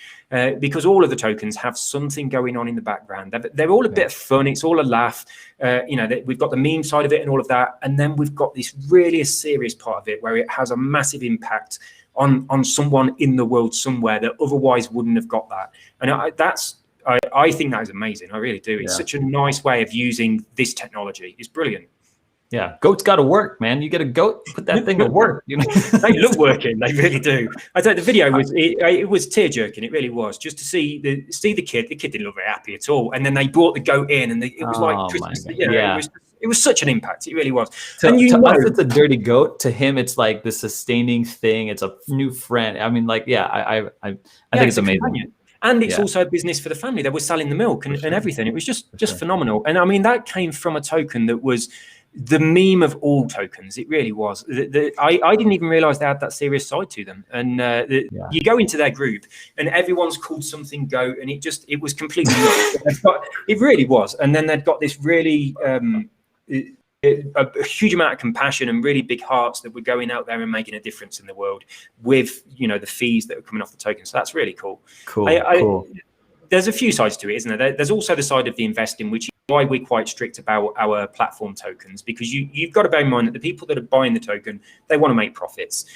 because all of the tokens have something going on in the background. They're all a bit of fun. It's all a laugh. We've got the meme side of it and all of that, and then we've got this really serious part of it where it has a massive impact on someone in the world somewhere that otherwise wouldn't have got that. And I think that is amazing. I really do. It's such a nice way of using this technology. It's brilliant. Yeah, goats got to work, man. You get a goat, put that thing to work. They love working. They really do. I thought the video was it was tear jerking. It really was, just to see the kid. The kid didn't look very happy at all. And then they brought the goat in, and it was like Christmas. It was such an impact. It really was. To us, it's a dirty goat. To him, it's like the sustaining thing. It's a new friend. I think it's amazing. Companion. And it's also a business for the family. They were selling the milk and everything. It was just phenomenal. And that came from a token that was the meme of all tokens. It really was. I didn't even realize they had that serious side to them. And you go into their group and everyone's called something goat, and it was completely nuts. It really was. And then they'd got this really a huge amount of compassion and really big hearts that were going out there and making a difference in the world with the fees that are coming off the token. So that's really cool. Cool. There's a few sides to it, isn't there? There's also the side of the investing, which is why we're quite strict about our platform tokens, because you've got to bear in mind that the people that are buying the token, they want to make profits.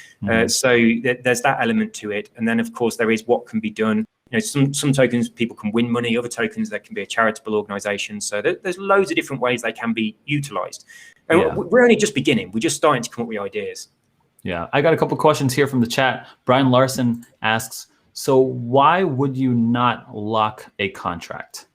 So there's that element to it. And then, of course, there is what can be done. Some tokens people can win money, other tokens that can be a charitable organization. So there's loads of different ways they can be utilized. And we're only just beginning. We're just starting to come up with ideas. Yeah, I got a couple questions here from the chat. Brian Larson asks, so why would you not lock a contract?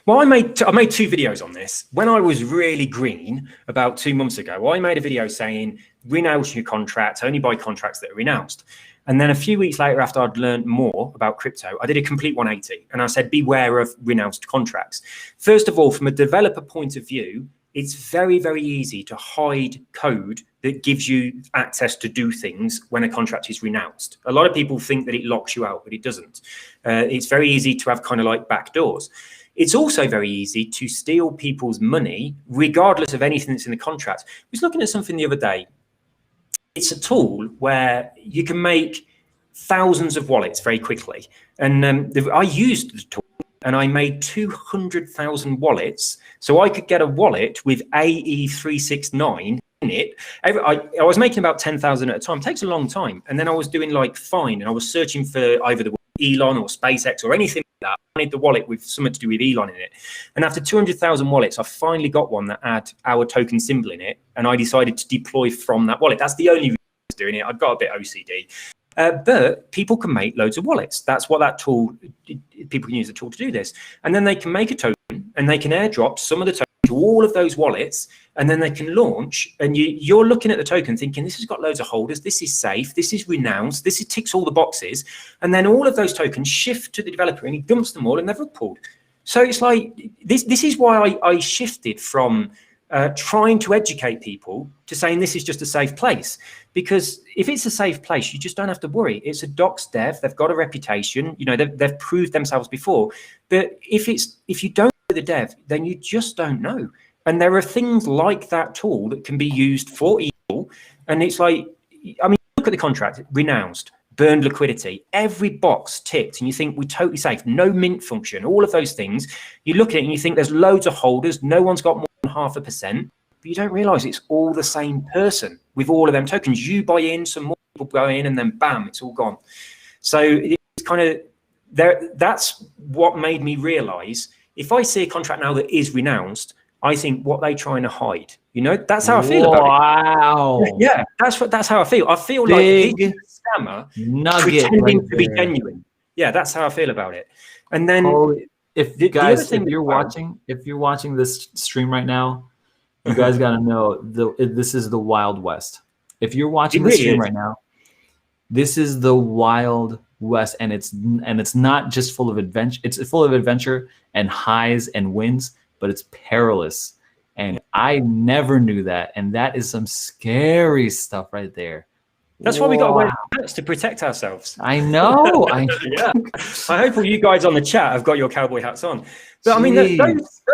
Well, I made 2 videos on this. When I was really green about 2 months ago, I made a video saying, renounce your contract, only buy contracts that are renounced. And then a few weeks later, after I'd learned more about crypto, I did a complete 180. And I said, beware of renounced contracts. First of all, from a developer point of view, it's very, very easy to hide code that gives you access to do things when a contract is renounced. A lot of people think that it locks you out, but it doesn't. It's very easy to have kind of like backdoors. It's also very easy to steal people's money, regardless of anything that's in the contract. I was looking at something the other day. It's a tool where you can make thousands of wallets very quickly. And I used the tool and I made 200,000 wallets. So I could get a wallet with AE369 in it. I was making about 10,000 at a time. It takes a long time. And then I was doing like fine. And I was searching for either the Elon or SpaceX or anything like that. I wanted the wallet with something to do with Elon in it. And after 200,000 wallets, I finally got one that had our token symbol in it. And I decided to deploy from that wallet. That's the only reason I was doing it. I've got a bit OCD. But people can make loads of wallets. That's what that tool, people can use the tool to do this. And then they can make a token and they can airdrop some of the tokens to all of those wallets, and then they can launch. And you're looking at the token thinking, this has got loads of holders, this is safe, this is renounced, this ticks all the boxes. And then all of those tokens shift to the developer and he dumps them all and they're pulled. So it's like, this is why I shifted from trying to educate people to saying this is just a safe place. Because if it's a safe place, you just don't have to worry. It's a docs dev, they've got a reputation, they've proved themselves before. But if you don't do with a dev, then you just don't know. And there are things like that tool that can be used for evil. And it's like, I mean, look at the contract, renounced, burned liquidity, every box ticked, and you think we're totally safe, no mint function, all of those things. You look at it and you think there's loads of holders, no one's got more than 0.5%, but you don't realize it's all the same person with all of them tokens. You buy in, some more people go in, and then bam, it's all gone. So it's kind of there. That's what made me realize if I see a contract now that is renounced, I think, what they trying to hide? You know, that's how I feel about it. Wow. Yeah, that's how I feel. I feel Big like this is a scammer nugget pretending right to be there. genuine. Yeah, that's how I feel about it. And then if the guys, other thing if you're watching this stream right now, you guys got to know this is the Wild West. If you're watching this stream right now, this is the Wild West, and it's not just full of adventure. It's full of adventure and highs and wins, but it's perilous. And I never knew that, and that is some scary stuff right there. That's why we got to wear hats to protect ourselves. I know. Yeah. I hope all you guys on the chat have got your cowboy hats on. But I mean, those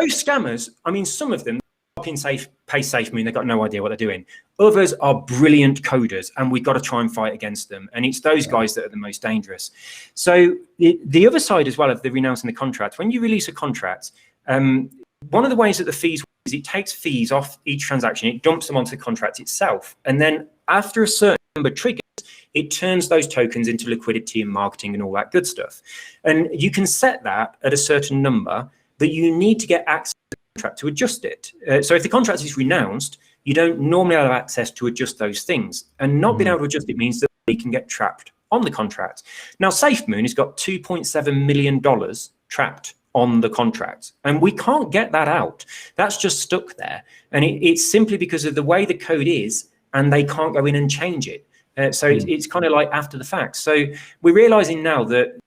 scammers, I mean, some of them pay safe moon, they've got no idea what they're doing. Others are brilliant coders, and we've got to try and fight against them. And it's those guys that are the most dangerous. So the other side as well of the renouncing the contract, when you release a contract, one of the ways that the fees is it takes fees off each transaction, it dumps them onto the contract itself. And then after a certain number triggers, it turns those tokens into liquidity and marketing and all that good stuff. And you can set that at a certain number, but you need to get access to the contract to adjust it. So if the contract is renounced, you don't normally have access to adjust those things. And not being able to adjust it means that they can get trapped on the contract. Now, SafeMoon has got $2.7 million trapped on the contract, and we can't get that out. That's just stuck there. And it's simply because of the way the code is, and they can't go in and change it. So it's kind of like after the fact. So we're realizing now that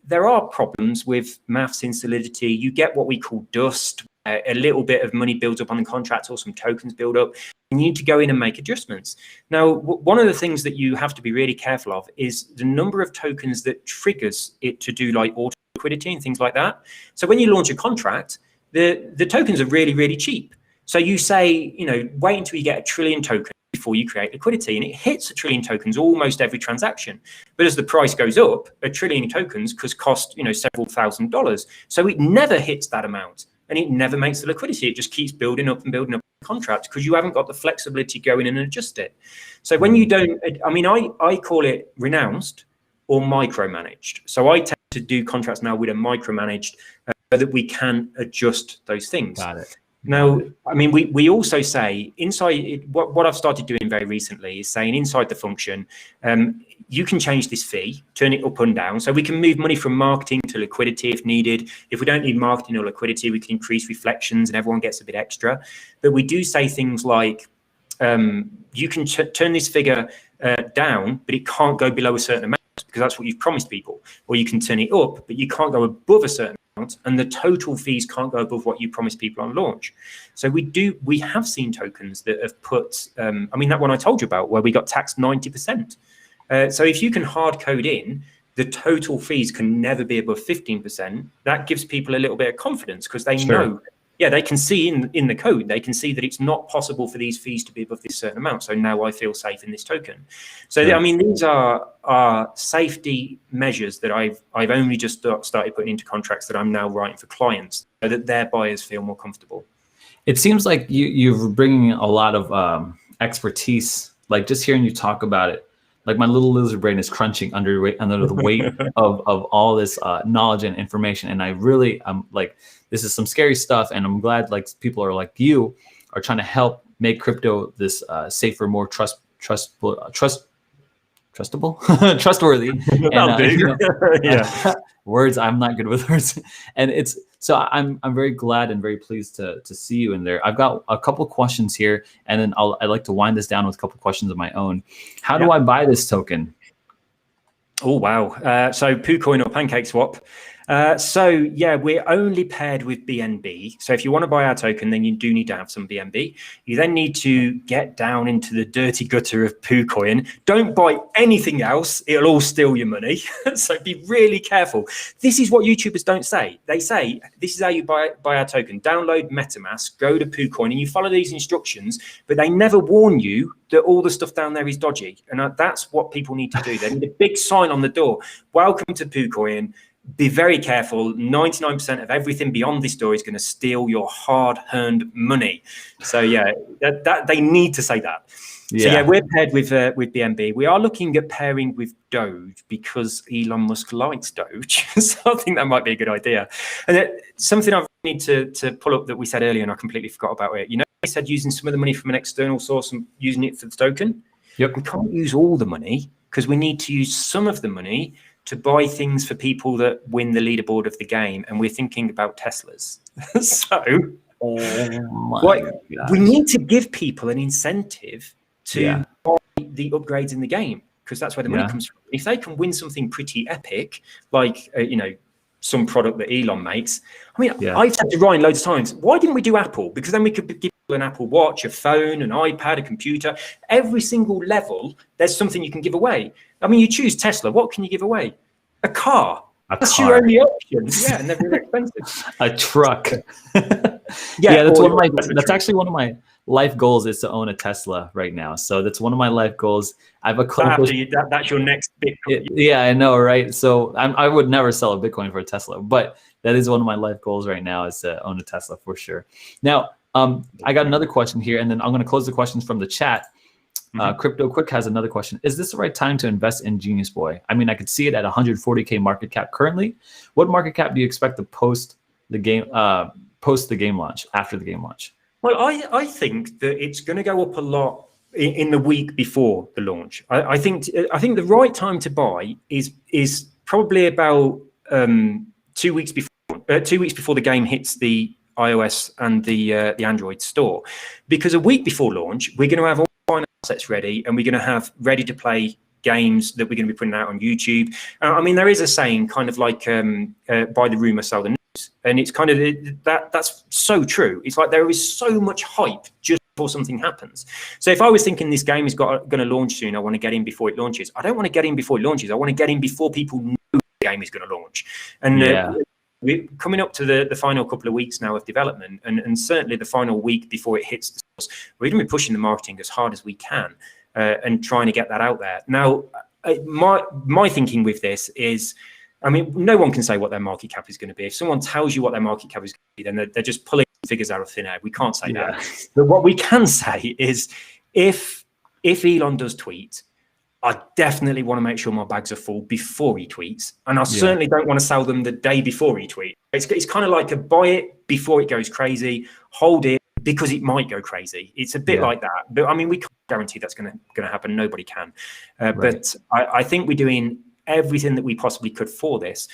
there are problems with maths in Solidity. You get what we call dust. A little bit of money builds up on the contract, or some tokens build up. You need to go in and make adjustments. Now, one of the things that you have to be really careful of is the number of tokens that triggers it to do like auto liquidity and things like that. So when you launch a contract, the tokens are really, really cheap. So you say, you know, wait until you get 1 trillion tokens before you create liquidity, and it hits 1 trillion tokens almost every transaction. But as the price goes up, 1 trillion tokens cost, you know, several $1,000s. So it never hits that amount, and it never makes the liquidity. It just keeps building up and building up the contract because you haven't got the flexibility to go in and adjust it. So when you don't, I mean, I call it renounced or micromanaged. So I tend to do contracts now with a micromanaged so that we can adjust those things. Got it. Now, I mean, we also say inside what I've started doing very recently is saying inside the function, you can change this fee, turn it up and down. So we can move money from marketing to liquidity if needed. If we don't need marketing or liquidity, we can increase reflections and everyone gets a bit extra. But we do say things like, you can turn this figure down, but it can't go below a certain amount because that's what you've promised people. Or you can turn it up, but you can't go above a certain amount, and the total fees can't go above what you promised people on launch. So we have seen tokens that have put, I mean, that one I told you about where we got taxed 90%. So if you can hard code in, the total fees can never be above 15%. That gives people a little bit of confidence because they know, yeah, they can see in the code, they can see that it's not possible for these fees to be above this certain amount. So now I feel safe in this token. So, I mean, these are safety measures that I've only just started putting into contracts that I'm now writing for clients so that their buyers feel more comfortable. It seems like you're bringing a lot of expertise, like just hearing you talk about it. Like my little lizard brain is crunching under the weight of all this knowledge and information. And I really, like, this is some scary stuff. And I'm glad like people are like you are trying to help make crypto this safer, more trustworthy. And, words, I'm not good with words. And I'm very glad and very pleased to see you in there. I've got a couple questions here, and then I'd like to wind this down with a couple questions of my own. How do I buy this token? Oh, wow. So poocoin or PancakeSwap. So yeah, we're only paired with BNB. So if you want to buy our token, then you do need to have some BNB. You then need to get down into the dirty gutter of poocoin. Don't buy anything else. It'll all steal your money. So be really careful. This is what YouTubers don't say. They say, this is how you buy our token. Download MetaMask, go to poocoin, and you follow these instructions, but they never warn you that all the stuff down there is dodgy. And that's what people need to do. They need a big sign on the door. Welcome to poocoin. Be very careful. 99% of everything beyond this door is going to steal your hard-earned money. So yeah, that they need to say that. Yeah. So yeah, we're paired with BNB. We are looking at pairing with Doge because Elon Musk likes Doge. So I think that might be a good idea. And something I need to pull up that we said earlier, and I completely forgot about it. You know, we said using some of the money from an external source and using it for the token. Yep. We can't use all the money because we need to use some of the money to buy things for people that win the leaderboard of the game. And we're thinking about Teslas. So we need to give people an incentive to buy the upgrades in the game, because that's where the money comes from. If they can win something pretty epic, like, some product that Elon makes. I mean, I've said to Ryan loads of times, why didn't we do Apple? Because then we could give people an Apple Watch, a phone, an iPad, a computer. Every single level, there's something you can give away. I mean, you choose Tesla. What can you give away? A car. That's your only option. Yeah, and they're very expensive. A truck. That's actually one of my life goals, is to own a Tesla right now. So that's one of my life goals. I've accomplished. That's your next Bitcoin. Yeah, I know, right? So I would never sell a Bitcoin for a Tesla, but that is one of my life goals right now, is to own a Tesla for sure. Now, I got another question here, and then I'm going to close the questions from the chat. Crypto Quick has another question. Is this the right time to invest in geniusboy? I mean, I could see it at 140K market cap currently. What market cap do you expect to post the game launch, after the game launch? Well, I think that it's going to go up a lot in the week before the launch. I think the right time to buy is probably about 2 weeks before the game hits the iOS and the Android store, because a week before launch we're going to have all final assets ready, and we're going to have ready to play games that we're going to be putting out on YouTube. I mean, there is a saying, kind of like buy the rumor, sell the news, and it's kind of that's so true. It's like there is so much hype just before something happens. So if I was thinking this game is going to launch soon, I want to get in before it launches. I don't want to get in before it launches. I want to get in before people know the game is going to launch. And we're coming up to the final couple of weeks now of development, and certainly the final week before it hits the stores, we're going to be pushing the marketing as hard as we can and trying to get that out there. Now, my thinking with this is, I mean, no one can say what their market cap is going to be. If someone tells you what their market cap is going to be, then they're just pulling figures out of thin air. We can't say that. But what we can say is, if Elon does tweet, I definitely want to make sure my bags are full before he tweets. And I certainly don't want to sell them the day before he tweets. It's kind of like a buy it before it goes crazy, hold it because it might go crazy. It's a bit like that. But I mean, we can't guarantee that's going to happen. Nobody can. But I think we're doing everything that we possibly could for this.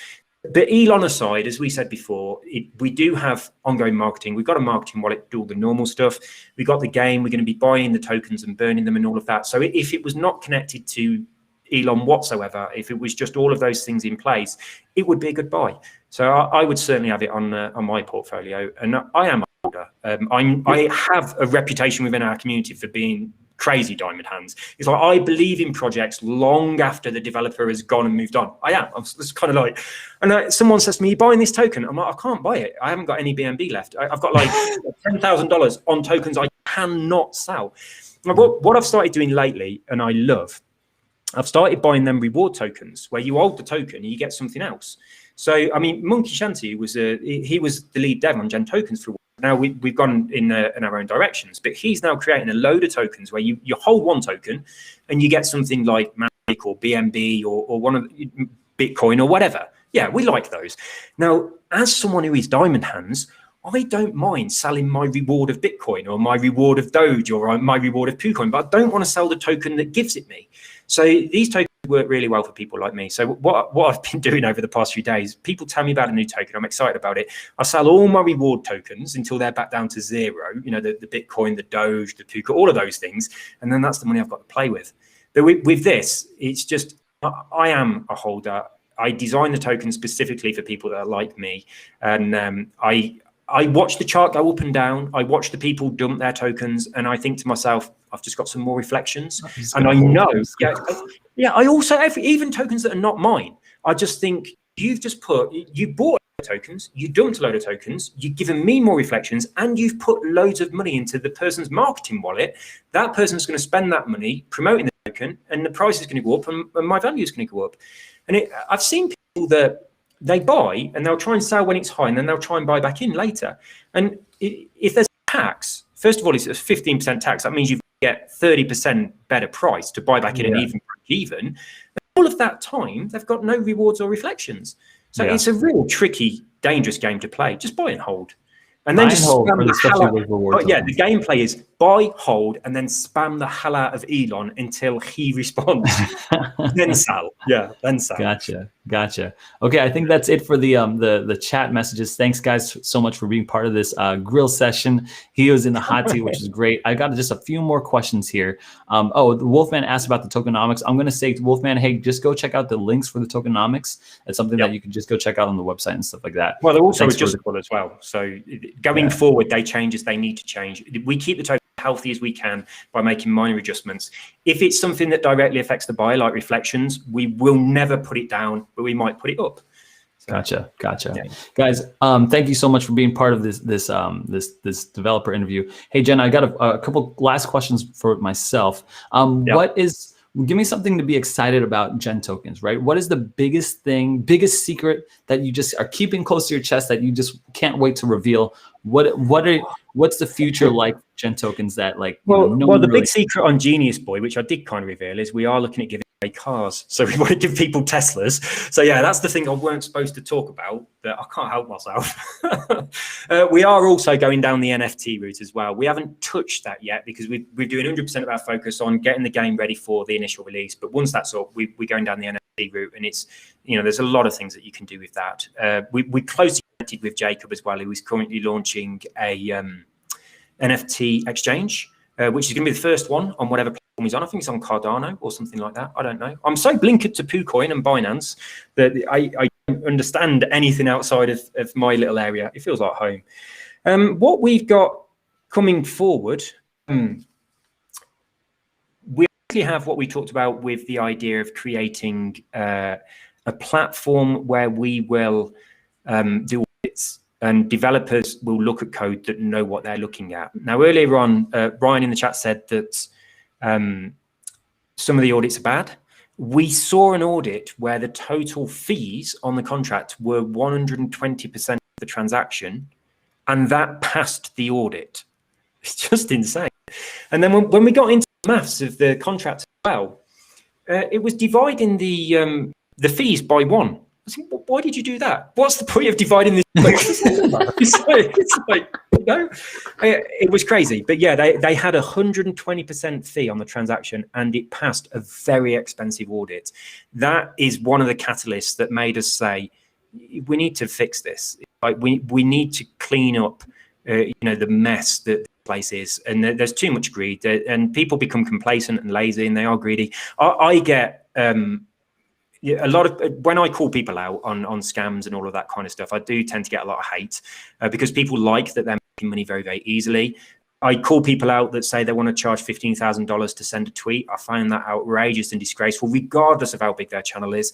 But Elon aside, as we said before, we do have ongoing marketing. We've got a marketing wallet, do all the normal stuff. We got the game. We're going to be buying the tokens and burning them and all of that. So if it was not connected to Elon whatsoever, if it was just all of those things in place, it would be a good buy. So I would certainly have it on my portfolio. And I am a holder. I have a reputation within our community for being crazy diamond hands. It's like, I believe in projects long after the developer has gone and moved on. I'm just kind of like, and someone says to me, "You buying this token?" I'm like, I can't buy it. I haven't got any BNB left. I've got like $10,000 on tokens I cannot sell. Like, what I've started doing lately, and I love, I've started buying them reward tokens, where you hold the token and you get something else. So, I mean, Monkey Shanty he was the lead dev on GenTokens for a while. Now we've gone in our own directions, but he's now creating a load of tokens where you hold one token and you get something like Magic or BNB or one of Bitcoin or whatever. Yeah, we like those. Now, as someone who is diamond hands, I don't mind selling my reward of Bitcoin or my reward of Doge or my reward of poocoin, but I don't want to sell the token that gives it me. So these tokens work really well for people like me. So what I've been doing over the past few days, people tell me about a new token. I'm excited about it. I sell all my reward tokens until they're back down to zero. You know, the Bitcoin, the Doge, the poocoin, all of those things. And then that's the money I've got to play with. But with this, it's just, I am a holder. I design the token specifically for people that are like me, and I watch the chart go up and down. I watch the people dump their tokens, and I think to myself, I've just got some more reflections. And I know, I also even tokens that are not mine. I just think you bought tokens, you dumped a load of tokens, you've given me more reflections, and you've put loads of money into the person's marketing wallet. That person's going to spend that money promoting the token, and the price is going to go up, and my value is going to go up. And I've seen people that they buy and they'll try and sell when it's high, and then they'll try and buy back in later. And if there's tax, first of all, it's a 15% tax. That means you get 30% better price to buy back in and even break even. And all of that time, they've got no rewards or reflections. So it's a real tricky, dangerous game to play. Just buy and hold. And then just spam the hell out. The gameplay is buy, hold, and then spam the hell out of Elon until he responds. Then sell. Yeah, then sell. Gotcha. Okay, I think that's it for the chat messages. Thanks, guys, so much for being part of this grill session. He was in the hot seat, which is great. I got just a few more questions here. The Wolfman asked about the tokenomics. I'm going to say to Wolfman, hey, just go check out the links for the tokenomics. It's something that you can just go check out on the website and stuff like that. Well, they're also adjustable as well. So going forward, they change as they need to change. We keep the token healthy as we can by making minor adjustments. If it's something that directly affects the buyer, like reflections, we will never put it down, but we might put it up. So, gotcha. Guys, thank you so much for being part of this developer interview. Hey, Jen, I got a couple last questions for myself. Give me something to be excited about GenTokens, right? What is the biggest biggest secret that you just are keeping close to your chest that you just can't wait to reveal? What's the future like GenTokens that the big secret on GeniusBoy, which I did kind of reveal, is we are looking at giving away cars. So we want to give people Teslas. So yeah, that's the thing I weren't supposed to talk about, but I can't help myself. We are also going down the NFT route as well. We haven't touched that yet because we're doing 100% of our focus on getting the game ready for the initial release. But once that's up, we're going down the NFT route, and it's, there's a lot of things that you can do with that. We closely connected with Jacob as well, who is currently launching a NFT exchange, which is going to be the first one on whatever platform he's on. I think it's on Cardano or something like that. I don't know. I'm so blinkered to poocoin and Binance that I don't understand anything outside of my little area. It feels like home. What we've got coming forward, we actually have what we talked about with the idea of creating a platform where we will do audits, and developers will look at code that know what they're looking at. Now, earlier on, Brian in the chat said that some of the audits are bad. We saw an audit where the total fees on the contract were 120% of the transaction, and that passed the audit. It's just insane. And then when we got into the maths of the contract as well, it was dividing the fees by one. I said, why did you do that? What's the point of dividing this? It was crazy. But yeah, they had 120% fee on the transaction, and it passed a very expensive audit. That is one of the catalysts that made us say, we need to fix this. Like we need to clean up, the mess that the place is. And there's too much greed, and people become complacent and lazy, and they are greedy. I get a lot of, when I call people out on scams and all of that kind of stuff, I do tend to get a lot of hate because people like that they're making money very, very easily. I call people out that say they want to charge $15,000 to send a tweet. I find that outrageous and disgraceful, regardless of how big their channel is.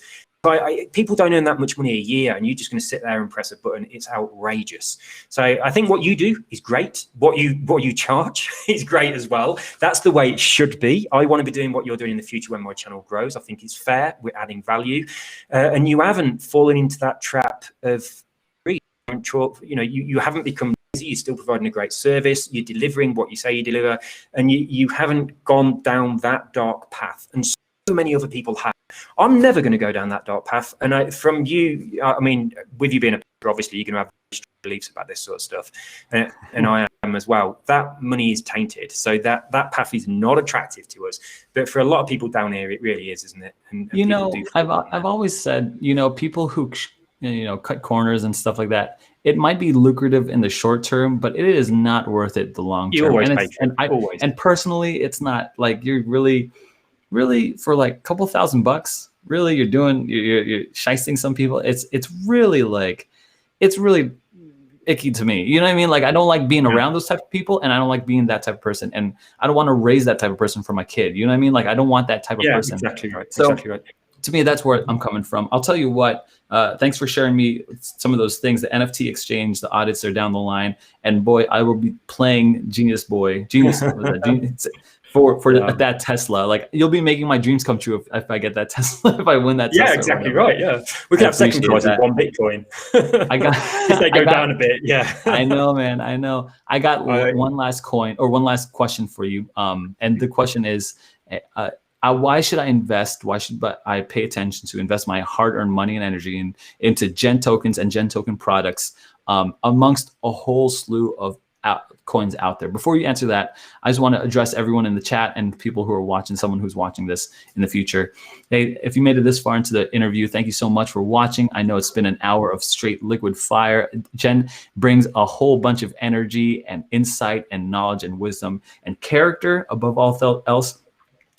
People don't earn that much money a year, and you're just going to sit there and press a button. It's outrageous. So I think what you do is great. What you charge is great as well. That's the way it should be. I want to be doing what you're doing in the future when my channel grows. I think it's fair. We're adding value, and you haven't fallen into that trap of greed. You haven't become lazy. You're still providing a great service. You're delivering what you say you deliver, and you haven't gone down that dark path. And so many other people have. I'm never going to go down that dark path. And with you being a paper, obviously you're going to have strong beliefs about this sort of stuff, and I am as well. That money is tainted, so that path is not attractive to us. But for a lot of people down here, it really is, isn't it? And I've always said, people who cut corners and stuff like that, it might be lucrative in the short term, but it is not worth it the long term. And personally, it's not. Like, you're really for like a couple $1,000, really, you're shysting some people. It's really like, it's really icky to me. You know what I mean? Like, I don't like being around those type of people, and I don't like being that type of person, and I don't want to raise that type of person for my kid. You know what I mean? Like, I don't want that type of person. Exactly right. So Exactly right. to me, that's where I'm coming from. I'll tell you what, thanks for sharing me some of those things. The NFT exchange, the audits are down the line, and boy, I will be playing Genius for that Tesla. Like, you'll be making my dreams come true if I get that Tesla, if I win that Tesla. Yeah, exactly right. Yeah, we can have second prize with 1 Bitcoin. If they go down a bit. Yeah, I know, man. I know. I got one last question for you. And the question is, why should I invest? Why should I pay attention to invest my hard-earned money and energy into GenTokens and GenToken products amongst a whole slew of coins out there? Before you answer that, I just want to address everyone in the chat and people who are watching, someone who's watching this in the future. Hey, if you made it this far into the interview, thank you so much for watching. I know it's been an hour of straight liquid fire. Jen brings a whole bunch of energy and insight and knowledge and wisdom and character above all else.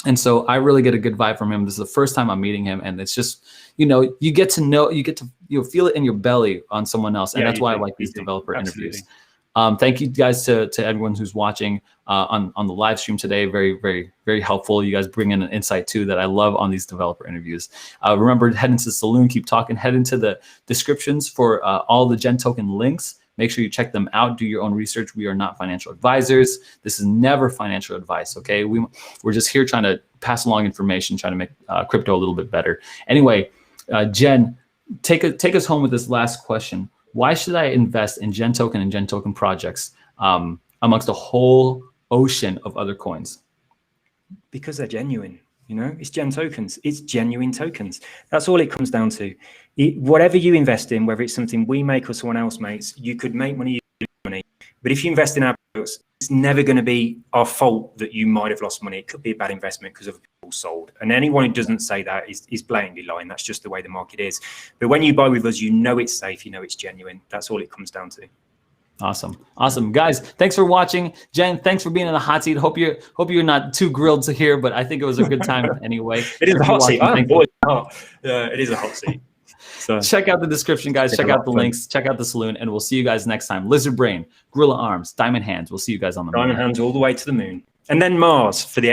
And so I really get a good vibe from him. This is the first time I'm meeting him, and it's just, you get to feel it in your belly on someone else, and that's why I like these developer interviews. Thank you guys to everyone who's watching on the live stream today. Very, very, very helpful. You guys bring in an insight too that I love on these developer interviews. Remember, head into the saloon, keep talking, head into the descriptions for all the GenToken links. Make sure you check them out. Do your own research. We are not financial advisors. This is never financial advice, okay? We're just here trying to pass along information, trying to make crypto a little bit better. Anyway, Jen, take us home with this last question. Why should I invest in GenToken and GenToken projects amongst a whole ocean of other coins? Because they're genuine. It's GenTokens. It's genuine tokens. That's all it comes down to. Whatever you invest in, whether it's something we make or someone else makes, you could make money, But if you invest in our products, it's never going to be our fault that you might have lost money. It could be a bad investment because other people sold. And anyone who doesn't say that is blatantly lying. That's just the way the market is. But when you buy with us, you know it's safe. You know it's genuine. That's all it comes down to. Awesome, guys. Thanks for watching. Jen, thanks for being in the hot seat. Hope you're not too grilled to here, but I think it was a good time anyway. It is a hot seat. It is a hot seat. So check out the description, guys. Check out the links. Check out the saloon, and we'll see you guys next time. Lizard brain, gorilla arms, diamond hands. We'll see you guys on the moon. Diamond hands all the way to the moon, and then Mars for the